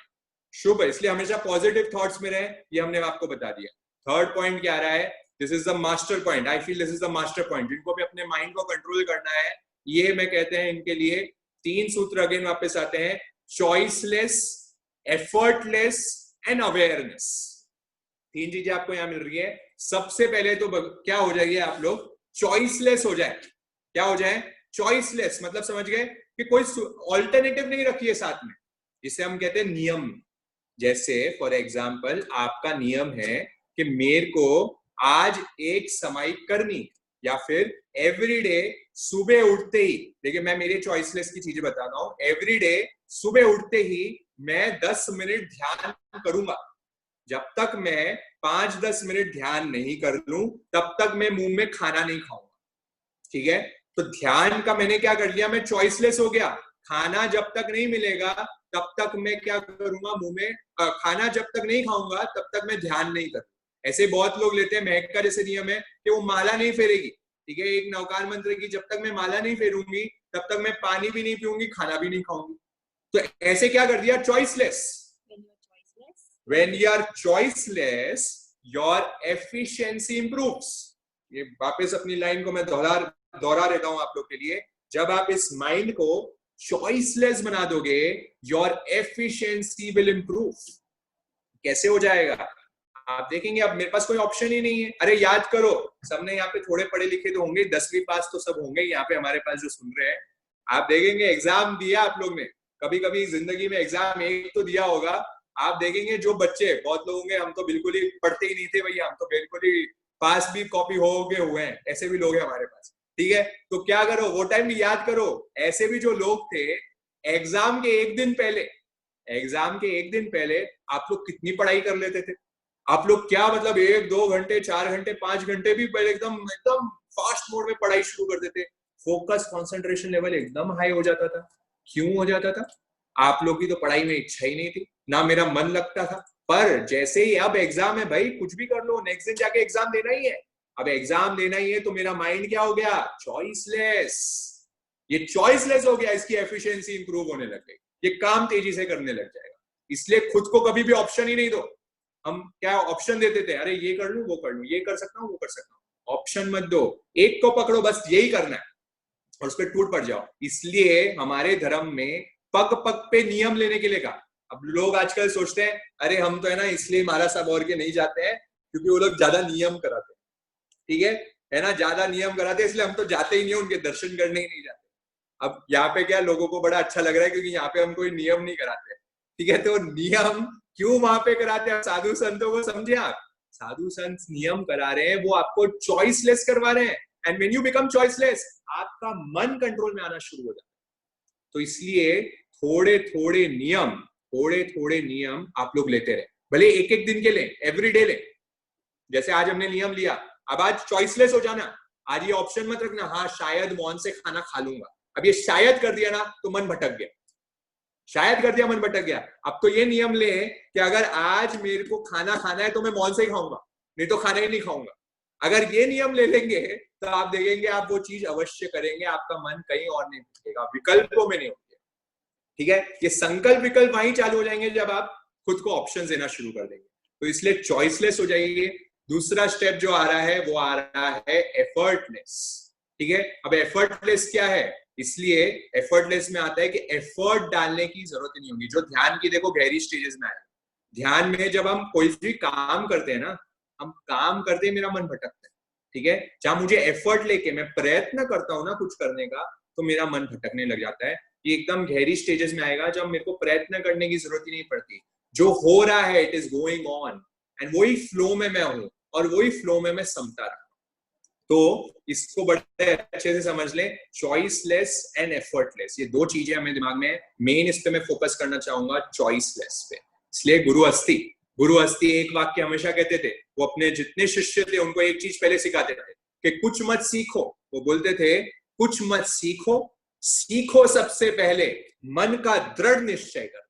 Speaker 1: शुभ, इसलिए हमेशा पॉजिटिव थॉट्स में रहे, ये हमने आपको बता दिया। थर्ड पॉइंट क्या आ रहा है, this is the master point, I feel this is the master point, जिनको भी अपने माइंड को कंट्रोल करना है, ये मैं कहते हैं इनके लिए 3 सूत्र अगेन वापस आते हैं, चॉइसलेस, एफर्टलेस एंड अवेयरनेस। 3 चीजें आपको यहां मिल रही है। सबसे पहले तो क्या हो जाइए आप लोग, चॉइसलेस हो जाए। क्या हो जाए, चॉइसलेस, मतलब समझ गए कि कोई ऑल्टरनेटिव नहीं रखिए साथ में, जिसे हम कहते हैं नियम। जैसे फॉर एग्जाम्पल आपका नियम है कि मेरे को आज एक समाई करनी, या फिर एवरीडे सुबह उठते ही, देखिए मैं मेरे चॉइसलेस की चीजें बता रहा हूं, एवरीडे सुबह उठते ही मैं 10 मिनट ध्यान करूंगा। जब तक मैं 5-10 मिनट ध्यान नहीं कर लूं तब तक मैं मुंह में खाना नहीं खाऊंगा। ठीक है, तो ध्यान का मैंने क्या कर लिया, मैं चॉइसलेस हो गया। खाना जब तक नहीं मिलेगा तब तक मैं क्या करूंगा, मुंह में खाना जब तक नहीं खाऊंगा तब तक मैं ध्यान नहीं करूंगा। ऐसे बहुत लोग लेते हैं, महक का जैसे नियम है कि वो माला नहीं फेरेगी। ठीक है, एक नवकार मंत्र की जब तक मैं माला नहीं फेरूंगी तब तक मैं पानी भी नहीं पीऊंगी, खाना भी नहीं खाऊंगी। तो ऐसे क्या कर दिया, choiceless. When you are choiceless, your efficiency improves. ये वापस अपनी लाइन को मैं दोहरा देता हूं आप लोग के लिए। जब आप इस माइंड को चॉइसलेस बना दोगे, your efficiency will improve. कैसे हो जाएगा आप देखेंगे। अब मेरे पास कोई ऑप्शन ही नहीं है। अरे याद करो, सबने यहाँ पे थोड़े पढ़े लिखे तो होंगे, 10वीं पास तो सब होंगे यहाँ पे हमारे पास जो सुन रहे हैं। आप देखेंगे एग्जाम दिया आप लोग ने, कभी कभी जिंदगी में एग्जाम एक तो दिया होगा। आप देखेंगे जो बच्चे, बहुत लोग होंगे हम तो बिल्कुल ही पढ़ते ही नहीं थे भैया, हम तो बिल्कुल ही पास भी कॉपी हो गए हुए हैं, ऐसे भी लोग हैं हमारे पास। ठीक है, तो क्या करो, वो टाइम भी याद करो। ऐसे भी जो लोग थे, एग्जाम के एक दिन पहले आप लोग कितनी पढ़ाई कर लेते थे। आप लोग क्या मतलब 1, 2 घंटे, 4 घंटे, 5 घंटे भी पहले एकदम फास्ट मोड में पढ़ाई शुरू कर देते। फोकस, कंसंट्रेशन लेवल एकदम हाई हो जाता था। क्यों हो जाता था? आप लोग की तो पढ़ाई में इच्छा ही नहीं थी, ना मेरा मन लगता था। पर जैसे ही अब एग्जाम है भाई, कुछ भी कर लो, नेक्स्ट दिन जाके एग्जाम देना ही है। अब एग्जाम देना ही है तो मेरा माइंड क्या हो गया, चॉइसलेस। ये चॉइसलेस हो गया, इसकी एफिशिएंसी इंप्रूव होने लग गई, ये काम तेजी से करने लग जाएगा। इसलिए खुद को कभी भी ऑप्शन ही नहीं दो। हम क्या ऑप्शन देते थे, अरे ये कर लूं, वो कर लूं, ये कर सकता हूं, वो कर सकता हूं। ऑप्शन मत दो, एक को पकड़ो, बस यही करना है और उस पर टूट पड़ जाओ। इसलिए हमारे धर्म में पग पग पे नियम लेने के लिए कहा। अब लोग आजकल सोचते हैं अरे हम तो है ना इसलिए महाराज साहब और के नहीं जाते हैं क्योंकि वो लोग ज्यादा नियम कराते हैं। ठीक है ना, ज्यादा नियम कराते हैं, इसलिए हम तो जाते ही नहीं, उनके दर्शन करने ही नहीं जाते। अब यहाँ पे क्या लोगों को बड़ा अच्छा लग रहा है क्योंकि यहाँ पे हम कोई नियम नहीं कराते। ठीक है, तो नियम क्यों वहां पे कराते हैं? साधु संतों को समझे आप, साधु संत नियम करा रहे हैं, वो आपको चॉइसलेस करवा रहे हैं। And when you become choiceless, आपका मन कंट्रोल में आना शुरू हो जाता है। तो इसलिए थोड़े थोड़े नियम आप लोग लेते रहे, भले एक एक दिन के लें, एवरीडे लें। जैसे आज हमने नियम लिया, अब आज चॉइसलेस हो जाना। आज ये ऑप्शन मत रखना हाँ शायद मौन से खाना खा लूंगा। अब ये शायद कर दिया ना तो मन भटक गया, शायद कर दिया मन भटक गया। अब तो ये नियम ले कि अगर आज मेरे को खाना खाना है तो मैं मौन से ही खाऊंगा, नहीं तो खाना ही नहीं खाऊंगा। अगर ये नियम ले लेंगे तो आप देखेंगे आप वो चीज अवश्य करेंगे, आपका मन कहीं और नहीं भटकेगा, विकल्पों में नहीं होगा। ठीक है, ये संकल्प विकल्प वहीं चालू हो जाएंगे जब आप खुद को ऑप्शन देना शुरू कर देंगे। तो इसलिए चॉइसलेस हो जाइए। दूसरा स्टेप जो आ रहा है वो आ रहा है एफर्टलेस। ठीक है, अब एफर्टलेस क्या है? इसलिए एफर्टलेस में आता है कि एफर्ट डालने की जरूरत नहीं होगी। जो ध्यान की देखो गहरी स्टेजेस में आया, ध्यान में जब हम कोई भी काम करते हैं ना, हम काम करते हैं मेरा मन भटकता है। ठीक है, जहां मुझे एफर्ट लेके मैं प्रयत्न करता हूं ना कुछ करने का, तो मेरा मन भटकने लग जाता है। ये एकदम गहरी स्टेजेस में आएगा जब मेरे को प्रयत्न करने की जरूरत ही नहीं पड़ती। जो हो रहा है it is going on, and वही फ्लो में मैं हूं और वही फ्लो में मैं समता रहा। तो इसको बड़े अच्छे से समझ लें, चॉइसलेस एंड एफर्टलेस, ये दो चीजें हमें दिमाग में। मेन इस पे मैं फोकस करना चाहूंगा, चॉइसलेस पे। इसलिए गुरु अस्थि एक वाक्य हमेशा कहते थे। वो अपने जितने शिष्य थे उनको एक चीज पहले सिखाते थे कि कुछ मत सीखो। वो बोलते थे कुछ मत सीखो, सीखो सबसे पहले मन का दृढ़ निश्चय कर।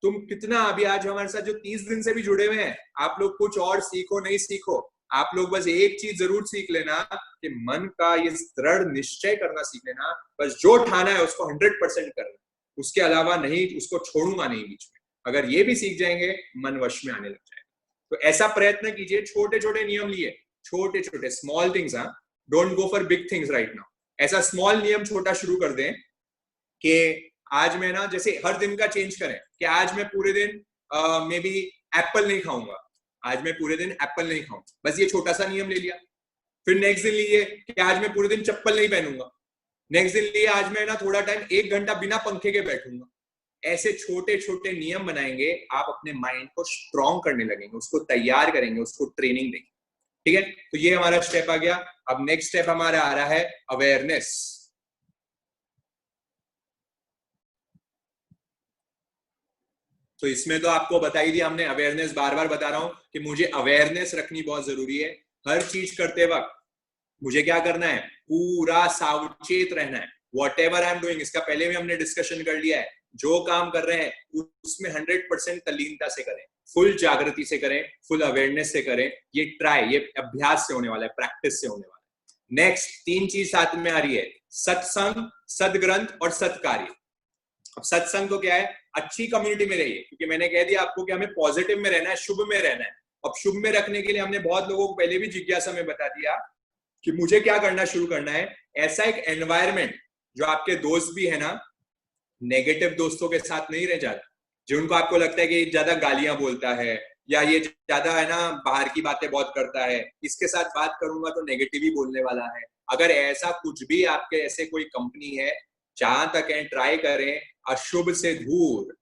Speaker 1: तुम कितना अभी आज हमारे साथ जो 30 दिन से भी जुड़े हुए हैं, आप लोग कुछ और सीखो नहीं सीखो, आप लोग बस एक चीज जरूर सीख लेना कि मन का ये दृढ़ निश्चय करना सीख लेना। बस जो ठाना है उसको 100% करना, उसके अलावा नहीं, उसको छोड़ूंगा नहीं बीच में। अगर ये भी सीख जाएंगे, मन वश में आने लग जाएगा। तो ऐसा प्रयत्न कीजिए, छोटे छोटे नियम लिए, छोटे छोटे स्मॉल थिंग्स। हाँ, don't go for big things right now. ऐसा स्मॉल नियम छोटा शुरू कर दें कि आज मैं ना, जैसे हर दिन का चेंज करें कि आज मैं पूरे दिन मे बी एप्पल नहीं खाऊंगा, आज मैं पूरे दिन एप्पल नहीं खाऊंगा। बस ये छोटा सा नियम ले लिया। फिर नेक्स्ट दिन लिए कि आज मैं पूरे दिन चप्पल नहीं पहनूंगा। नेक्स्ट दिन लिए आज मैं ना थोड़ा टाइम 1 घंटा बिना पंखे के बैठूंगा। ऐसे छोटे छोटे नियम बनाएंगे, आप अपने माइंड को स्ट्रॉन्ग करने लगेंगे, उसको तैयार करेंगे, उसको ट्रेनिंग देंगे। ठीक है, तो ये हमारा स्टेप आ गया। अब नेक्स्ट स्टेप हमारा आ रहा है अवेयरनेस। तो इसमें तो आपको बता ही दिया हमने, अवेयरनेस बार बार बता रहा हूं कि मुझे अवेयरनेस रखनी बहुत जरूरी है। हर चीज करते वक्त मुझे क्या करना है, पूरा सावचेत रहना है। What ever I am doing, इसका पहले भी हमने डिस्कशन कर लिया है, जो काम कर रहे हैं उसमें 100% तल्लीनता से करें, फुल जागृति से करें, फुल अवेयरनेस से करें। ये अभ्यास से होने वाला है, प्रैक्टिस से होने वाला है। नेक्स्ट 3 चीज साथ में आ रही है। सत्संग, सदग्रंथ और सत्कार्य। अब सत्संग तो क्या है, अच्छी कम्युनिटी में रहिए, क्योंकि मैंने कह दिया आपको कि हमें पॉजिटिव में रहना है, शुभ में रहना है। अब शुभ में रखने के लिए हमने बहुत लोगों को पहले भी जिज्ञासा में बता दिया कि मुझे क्या करना शुरू करना है। ऐसा एक एनवायरमेंट जो आपके दोस्त भी है ना, नेगेटिव दोस्तों के साथ नहीं रह जाता, जिनको आपको लगता है कि ज्यादा गालियां बोलता है या ये ज्यादा है ना बाहर की बातें बहुत करता है, इसके साथ बात करूंगा तो नेगेटिव ही बोलने वाला है। अगर ऐसा कुछ भी आपके ऐसे कोई कंपनी है, जहां तक है ट्राई करें अशुभ से दूर,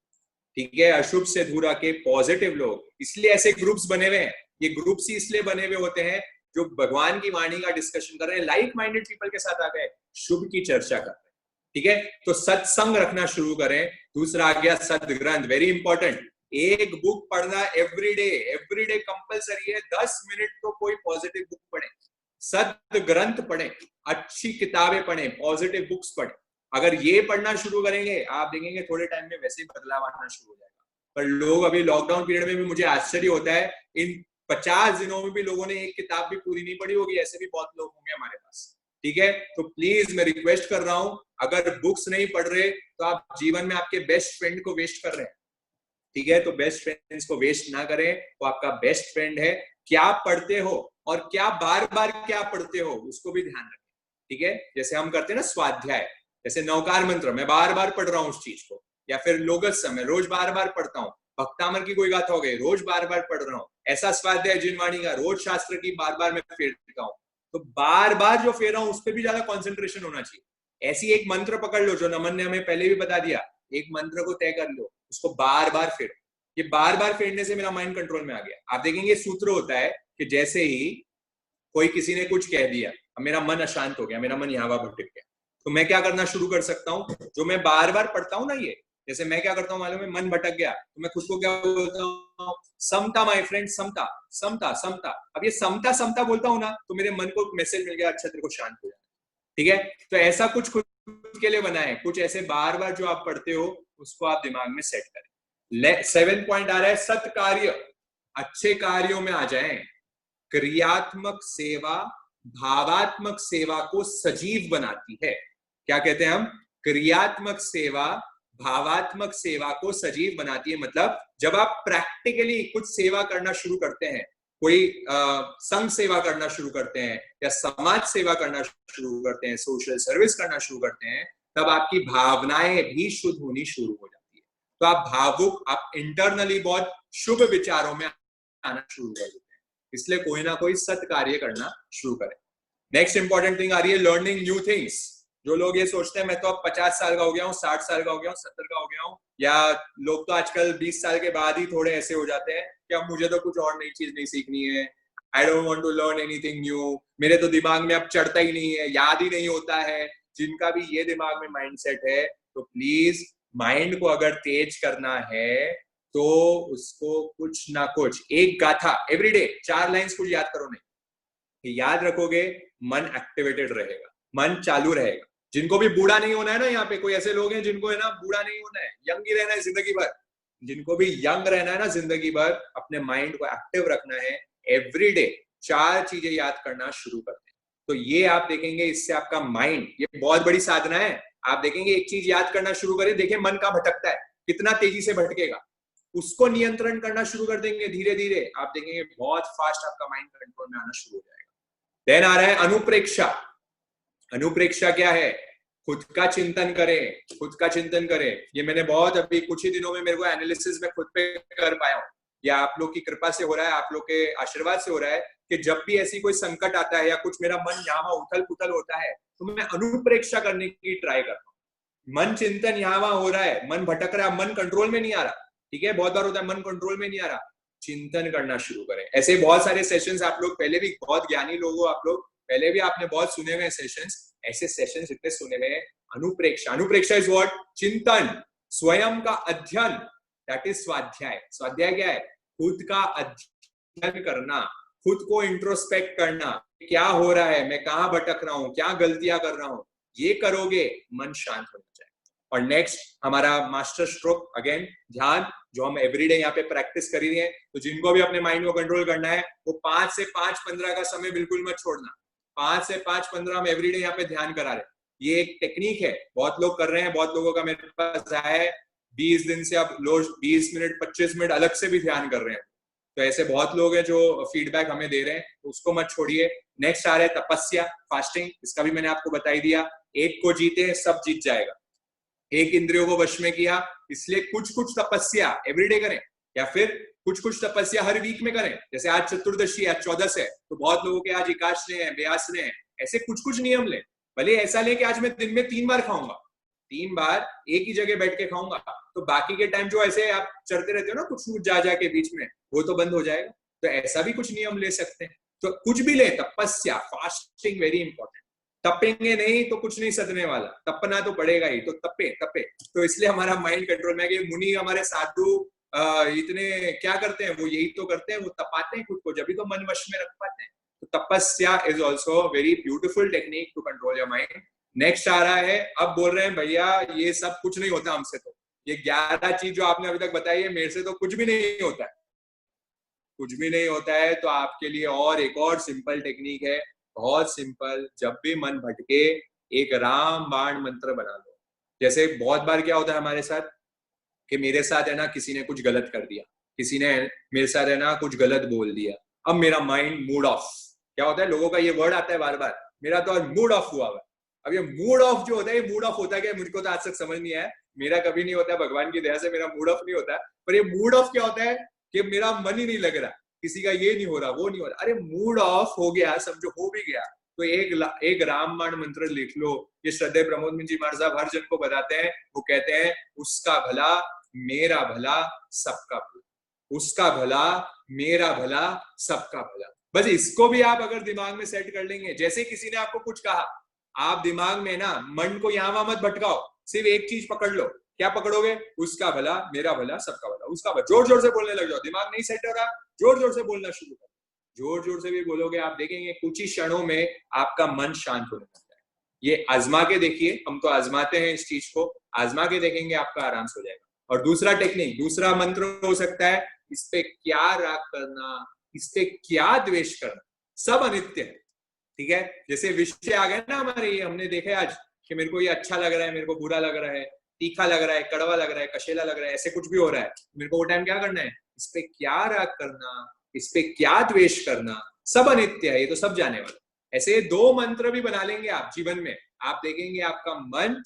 Speaker 1: ठीक है, अशुभ से दूर आके पॉजिटिव लोग, इसलिए ऐसे ग्रुप्स बने हुए हैं। ये ग्रुप्स ही इसलिए बने हुए होते हैं जो भगवान की वाणी का डिस्कशन कर रहे हैं, लाइक माइंडेड पीपल के साथ आ गए, शुभ की चर्चा कर रहे हैं, ठीक है। तो सत्संग रखना शुरू करें। दूसरा आ गया सदग्रंथ, वेरी इंपॉर्टेंट। एक बुक पढ़ना एवरीडे कंपलसरी है। 10 मिनट तो कोई पॉजिटिव बुक पढ़े, सदग्रंथ पढ़े, अच्छी किताबें पढ़े, पॉजिटिव बुक्स पढ़े। अगर ये पढ़ना शुरू करेंगे आप देखेंगे थोड़े टाइम में वैसे ही बदलाव आना शुरू हो जाएगा। पर लोग अभी लॉकडाउन पीरियड में भी मुझे आश्चर्य होता है, इन 50 दिनों में भी लोगों ने एक किताब भी पूरी नहीं पढ़ी होगी, ऐसे भी बहुत लोग होंगे हमारे पास, ठीक है। तो प्लीज मैं रिक्वेस्ट कर रहा हूं, अगर बुक्स नहीं पढ़ रहे तो आप जीवन में आपके बेस्ट फ्रेंड को वेस्ट कर रहे हैं, ठीक है। तो बेस्ट फ्रेंड्स को वेस्ट ना करें, वो आपका बेस्ट फ्रेंड है। क्या पढ़ते हो और क्या बार बार क्या पढ़ते हो उसको भी ध्यान रखें, ठीक है। जैसे हम करते हैं ना स्वाध्याय, जैसे नवकार मंत्र मैं बार बार पढ़ रहा हूँ उस चीज को, या फिर लोगस समय रोज बार बार पढ़ता हूँ, भक्तामर की कोई गाथा हो गई रोज बार बार पढ़ रहा हूँ, ऐसा स्वाध्याय जिनवाणी का रोज शास्त्र की बार बार मैं फेरता हूँ। तो बार बार जो फेर रहा हूँ उस पर भी ज्यादा कॉन्सेंट्रेशन होना चाहिए। ऐसी एक मंत्र पकड़ लो जो नमन ने हमें पहले भी बता दिया, एक मंत्र को तय कर लो, उसको बार बार फेरो। ये बार बार फेरने से मेरा माइंड कंट्रोल में आ गया। आप देखेंगे सूत्र होता है कि जैसे ही कोई किसी ने कुछ कह दिया, अब मेरा मन अशांत हो गया, मेरा मन यहाँ वहां भटक गया, तो मैं क्या करना शुरू कर सकता हूँ, जो मैं बार बार पढ़ता हूँ ना, ये जैसे मैं क्या करता हूँ मालूम है, मन भटक गया तो मैं खुद को क्या बोलता हूँ, समता माय फ्रेंड, समता समता समता। अब ये समता समता बोलता हूँ ना तो मेरे मन को मैसेज मिल गया, अच्छा तेरे को शांत हो जाए, ठीक है। तो ऐसा कुछ खुद के लिए बनाए, कुछ ऐसे बार बार जो आप पढ़ते हो उसको आप दिमाग में सेट करें। 7 पॉइंट आ रहा है सत्कार्य, अच्छे कार्यों में आ जाएं। क्रियात्मक सेवा भावात्मक सेवा को सजीव बनाती है। क्या कहते हैं हम, क्रियात्मक सेवा भावात्मक सेवा को सजीव बनाती है। मतलब जब आप प्रैक्टिकली कुछ सेवा करना शुरू करते हैं, कोई संघ सेवा करना शुरू करते हैं या समाज सेवा करना शुरू करते हैं, सोशल सर्विस करना शुरू करते हैं, तब आपकी भावनाएं भी शुद्ध होनी शुरू हो जाती है। तो आप भावुक, आप इंटरनली बहुत शुभ विचारों में आना शुरू कर देते हैं। इसलिए कोई ना कोई सत कार्य करना शुरू करें। नेक्स्ट इंपॉर्टेंट थिंग आ रही है लर्निंग न्यू थिंग्स। जो लोग ये सोचते हैं मैं तो अब 50 साल का हो गया हूँ, 60 साल का हो गया हूँ, 70 का हो गया हूँ, या लोग तो आजकल 20 साल के बाद ही थोड़े ऐसे हो जाते हैं कि अब मुझे तो कुछ और नई चीज नहीं सीखनी है, I don't want to learn anything new, मेरे तो दिमाग में अब चढ़ता ही नहीं है, याद ही नहीं होता है। जिनका भी ये दिमाग में माइंडसेट है, तो प्लीज माइंड को अगर तेज करना है तो उसको कुछ ना कुछ एक गाथा एवरीडे 4 लाइंस कुछ याद करो, नहीं याद रखोगे मन एक्टिवेटेड रहेगा, मन चालू रहेगा। जिनको भी बूढ़ा नहीं होना है ना, यहाँ पे कोई ऐसे लोग हैं जिनको है ना बूढ़ा नहीं होना है, यंग ही रहना है जिंदगी भर, जिनको भी यंग रहना है ना जिंदगी भर, अपने माइंड को एक्टिव रखना है, एवरीडे 4 चीजें याद करना शुरू करते हैं। तो ये आप देखेंगे इससे आपका माइंड, ये बहुत बड़ी साधना है। आप देखेंगे एक चीज याद करना शुरू करें, देखिए मन का भटकता है, कितना तेजी से भटकेगा, उसको नियंत्रण करना शुरू कर देंगे धीरे धीरे, आप देखेंगे बहुत फास्ट आपका माइंड कंट्रोल में आना शुरू हो जाएगा। देन आ रहा है अनुप्रेक्षा। अनुप्रेक्षा क्या है, खुद का चिंतन करें, खुद का चिंतन करें। ये मैंने बहुत अभी कुछ ही दिनों में मेरे को एनालिसिस में खुद पे कर पाया हूँ, या आप लोग की कृपा से हो रहा है, आप लोग के आशीर्वाद से हो रहा है कि जब भी ऐसी कोई संकट आता है या कुछ मेरा मन यहाँ उथल पुथल होता है तो मैं अनुप्रेक्षा करने की ट्राई करता हूँ। मन चिंतन यहाँ वहां हो रहा है, मन भटक रहा है, मन कंट्रोल में नहीं आ रहा, ठीक है, बहुत बार होता है मन कंट्रोल में नहीं आ रहा, चिंतन करना शुरू करें। ऐसे बहुत सारे सेशंस आप लोग पहले भी, बहुत ज्ञानी लोग हो आप लोग, पहले भी आपने बहुत सुने हुए सेशंस, ऐसे सेशंस इतने सुने हुए हैं। अनुप्रेक्षा, अनुप्रेक्षा इज व्हाट, चिंतन, स्वयं का अध्ययन, दैट इज स्वाध्याय। स्वाध्याय क्या है, खुद का अध्ययन करना, खुद को इंट्रोस्पेक्ट करना, क्या हो रहा है, मैं कहाँ भटक रहा हूँ, क्या गलतियां कर रहा हूँ, ये करोगे मन शांत हो जाए। और नेक्स्ट हमारा मास्टर स्ट्रोक, अगेन ध्यान, जो हम एवरीडे यहाँ पे प्रैक्टिस कर रही हैं। तो जिनको भी अपने माइंड को कंट्रोल करना है वो 5 से 5:15 का समय बिल्कुल मत छोड़ना। 5 से 5:15 हम एवरीडे यहाँ पे ध्यान करा रहे, ये एक टेक्निक है, बहुत लोग कर रहे हैं, बहुत लोगों का मेरे पास आया है 20 दिन से, अब लोग 20 मिनट 25 मिनट अलग से भी ध्यान कर रहे हैं। तो ऐसे बहुत लोग हैं जो फीडबैक हमें दे रहे हैं, तो उसको मत छोड़िए। नेक्स्ट आ रहा है तपस्या, फास्टिंग। इसका भी मैंने आपको बता ही दिया। एक को जीते सब जीत जाएगा। एक इंद्रियों को वश में किया, इसलिए कुछ कुछ तपस्या एवरीडे करें, या फिर कुछ कुछ तपस्या हर वीक में करें। जैसे आज चतुर्दशी, आज 14 है, तो बहुत लोगों के आज एकादशी हैं, ब्यासने हैं। ऐसे कुछ कुछ नियम लें। भले ऐसा लें कि आज मैं दिन में 3 बार खाऊंगा, 3 बार एक ही जगह बैठ के खाऊंगा, तो बाकी के टाइम जो ऐसे आप चढ़ते रहते हो ना कुछ कुछ जा के बीच में, वो तो बंद हो जाएगा। तो ऐसा भी कुछ नियम ले सकते हैं। तो कुछ भी ले, तपस्या, फास्टिंग वेरी इंपॉर्टेंट। तपेंगे नहीं तो कुछ नहीं सदने वाला, तपना तो पड़ेगा ही, तो तपे तपे। तो इसलिए हमारा माइंड कंट्रोल में है। कि मुनि हमारे साधु इतने क्या करते हैं, वो यही तो करते हैं, वो तपाते हैं खुद को, जब भी तो मन वश में रख पाते हैं। तो तपस्या is also very beautiful technique to control your mind. Next आ रहा है, अब बोल रहे हैं भैया ये सब कुछ नहीं होता हमसे, तो ये 11 चीज जो आपने अभी तक बताई है, मेरे से तो कुछ भी नहीं होता है, कुछ भी नहीं होता है। तो आपके लिए और एक और सिंपल टेक्निक है, बहुत सिंपल। जब भी मन भटके, एक राम बाण मंत्र बना लो। जैसे बहुत बार क्या होता है हमारे साथ, कि मेरे साथ है ना किसी ने कुछ गलत कर दिया, किसी ने मेरे साथ है ना कुछ गलत बोल दिया, अब मेरा माइंड मूड ऑफ। क्या होता है, लोगों का ये वर्ड आता है बार बार, मेरा तो आज मूड ऑफ हुआ हुआ। अब ये मूड ऑफ जो होता है, ये मूड ऑफ होता है क्या, मुझको तो आज तक समझ नहीं आया। मेरा कभी नहीं होता, भगवान की दया से मेरा मूड ऑफ नहीं होता। पर ये मूड ऑफ क्या होता है, कि मेरा मन ही नहीं लग रहा, किसी का ये नहीं हो रहा, वो नहीं हो रहा। अरे मूड ऑफ हो गया, समझो हो भी गया, तो एक रामबाण मंत्र लिख लो। ये श्रद्धेय प्रमोद मिंज जी महाराज साहब हर जन को बताते हैं। वो कहते हैं, उसका भला मेरा भला सबका भला, उसका भला मेरा भला सबका भला। बस इसको भी आप अगर दिमाग में सेट कर लेंगे, जैसे किसी ने आपको कुछ कहा, आप दिमाग में ना मन को यहां वहां मत भटकाओ, सिर्फ एक चीज पकड़ लो। क्या पकड़ोगे, उसका भला मेरा भला सबका भला, उसका भला। जोर जोर से बोलने लग जाओ, दिमाग नहीं सेट हो रहा, जोर जोर से बोलना शुरू करो। जोर जोर से भी बोलोगे, आप देखेंगे कुछ ही क्षणों में आपका मन शांत होने लगता है। ये आजमा के देखिए, हम तो आजमाते हैं इस चीज को, आजमा के देखेंगे आपका आराम से हो जाएगा। और दूसरा टेक्निक, दूसरा मंत्र हो सकता है, इस पे क्या राग करना, इस पे क्या द्वेष करना, सब अनित्य है। ठीक है, जैसे विषय आ गए ना हमारे, ये हमने देखे आज कि मेरे को ये अच्छा लग रहा है, मेरे को बुरा लग रहा है, तीखा लग रहा है, कड़वा लग रहा है, कशेला लग रहा है, ऐसे कुछ भी हो रहा है, मेरे को वो टाइम क्या करना है, इस पे क्या राग करना, इस पे क्या द्वेष करना, सब अनित्य है, ये तो सब जाने वाला। ऐसे 2 मंत्र भी बना लेंगे आप जीवन में, आप देखेंगे आपका मन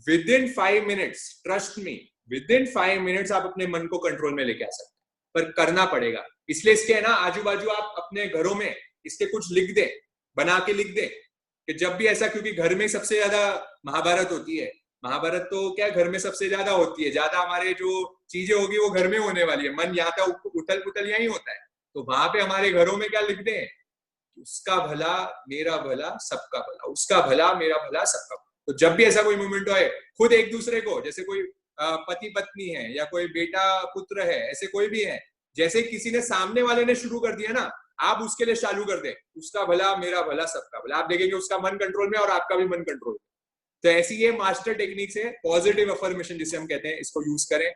Speaker 1: with in 5 minutes, trust me, with in 5 minutes आप अपने मन को कंट्रोल में लेके आ सकते हैं। पर करना पड़ेगा। इसलिए इसके है ना आजू बाजू आप अपने घरों में इसके कुछ लिख दे, बना के लिख दे, कि जब भी ऐसा, क्योंकि घर में सबसे ज्यादा महाभारत होती है, महाभारत तो क्या घर में सबसे ज्यादा होती है, ज्यादा हमारे जो चीजें होगी वो घर में होने वाली है, मन यहाँ तक उथल पुथल यही होता है। तो वहां पे हमारे घरों में क्या लिख दें, उसका भला मेरा भला सबका भला, उसका भला मेरा भला सबका भला। तो जब भी ऐसा कोई मोमेंट हो, खुद एक दूसरे को, जैसे कोई पति पत्नी है या कोई बेटा पुत्र है, ऐसे कोई भी है, जैसे किसी ने सामने वाले ने शुरू कर दिया ना, आप उसके लिए चालू कर दे, उसका भला मेरा भला सबका भला। आप देखेंगे उसका मन कंट्रोल में और आपका भी मन कंट्रोल में। तो ऐसी ये मास्टर टेक्निक्स है, पॉजिटिव अफर्मेशन जिसे हम कहते हैं, इसको यूज करें।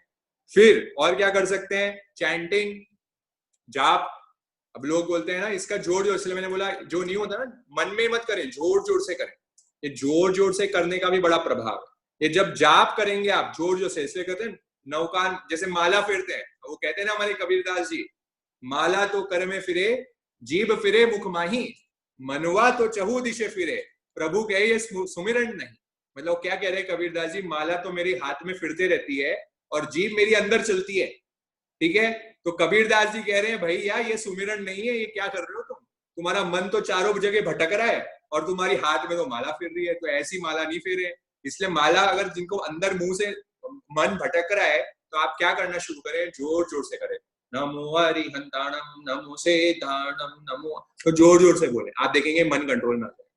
Speaker 1: फिर और क्या कर सकते हैं, चैंटिंग, जाप। अब लोग बोलते हैं ना इसका जोर जोर, इसलिए मैंने बोला जो नहीं होता ना मन में मत करें, जोर जोर से करें। ये जोर जोर से करने का भी बड़ा प्रभाव है। ये जब जाप करेंगे आप जोर जोर से, इसलिए कहते हैं नौकान, जैसे माला फेरते हैं, वो कहते हैं ना हमारे कबीरदास जी, माला तो कर में फिरे जीभ फिरे मुख माही, मनवा तो चहु दिशे फिरे प्रभु कहे ये सुमिरन नहीं। मतलब क्या कह रहे हैं कबीरदास जी, माला तो मेरे हाथ में फिरते रहती है और जीभ मेरी अंदर चलती है। ठीक है, तो कबीरदास जी कह रहे हैं भैया ये सुमिरन नहीं है, ये क्या कर रहे हो तुम, तुम्हारा मन तो चारों जगह भटक रहा है और तुम्हारी हाथ में तो माला फिर रही है, तो ऐसी माला नहीं फेरे। इसलिए माला अगर जिनको अंदर मुंह से मन भटक रहा है, तो आप क्या करना शुरू करें, जोर जोर से करें, नमो हरिहंताणम नमो सेताणम नमो, तो जोर जोर से बोले, आप देखेंगे मन कंट्रोल में आ जाए।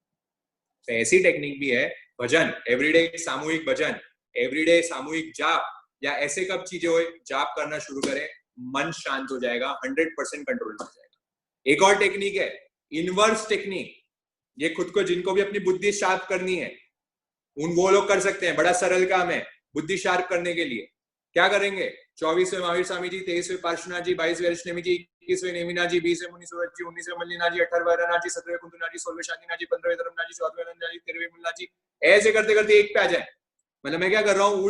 Speaker 1: तो ऐसी टेक्निक भी है, भजन, एवरीडे सामूहिक भजन, एवरीडे सामूहिक जाप, या ऐसे कब चीजें हो, जाप करना शुरू करें, मन शांत हो जाएगा, 100% कंट्रोल में आ जाएगा। एक और टेक्निक है इनवर्स टेक्निक, ये खुद को जिनको भी अपनी बुद्धि शार्प करनी है वो लोग कर सकते हैं, बड़ा सरल काम है बुद्धि शार्प करने के लिए। क्या करेंगे, 24वें महावीर स्वामी जी, 23वें पार्श्वनाथ जी, 22वें वैष्णवी जी, 21वें नेमिना जी, 20वें मुनि सूरज जी, 19वें मल्लिना जी, 18वें अरना जी, 17वें कुंदना जी, 16वें शांतिना जी, 15वें धर्मना जी, 14वें अनंजना जी, 13वें मुन्ना जी, ऐसे करते करते एक पे आ जाए। मतलब मैं क्या कर रहा हूँ,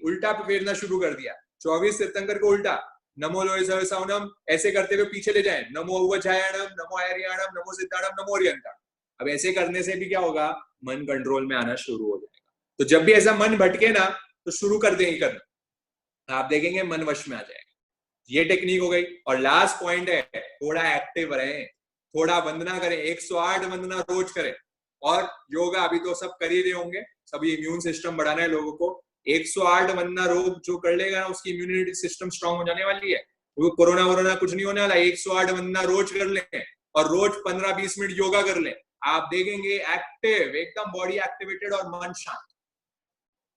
Speaker 1: उल्टा पे फेरना शुरू कर दिया। 24 तीर्थंकर को उल्टा, नमो लोय सवसावनम, ऐसे करते हुए पीछे ले जाए, नमो उवचायणम, नमो आर्याणम, नमो सिद्धाणम, नमो ओरियंता। अब ऐसे करने से भी क्या होगा, मन कंट्रोल में आना शुरू हो जाएगा। तो जब भी ऐसा मन भटके ना, तो शुरू कर देंगे करना, आप देखेंगे मन वश में आ जाएगा। ये टेक्निक हो गई। और लास्ट पॉइंट है, थोड़ा एक्टिव रहें, थोड़ा वंदना करें, 108 वंदना रोज करें। और योगा अभी तो सब कर ही रहे होंगे, सभी इम्यून सिस्टम बढ़ाना है लोगों को। 108 वंदना रोज जो कर लेगा ना, उसकी इम्यूनिटी सिस्टम स्ट्रांग हो जाने वाली है। वो कोरोना वोरोना कुछ नहीं होने वाला। 108 वंदना रोज कर लें और रोज 15-20 मिनट योगा कर लें, आप देखेंगे एक्टिव, एकदम बॉडी एक्टिवेटेड और मन शांत।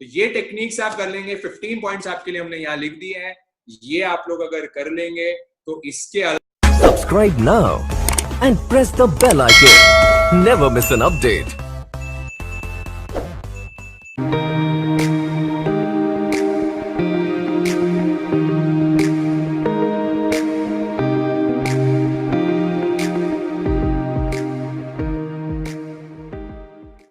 Speaker 1: तो ये टेक्निक्स आप कर लेंगे। 15 पॉइंट्स आपके लिए हमने यहाँ लिख दिए हैं, ये आप लोग अगर कर लेंगे तो इसके
Speaker 4: Subscribe now and press the bell icon. Never miss an update.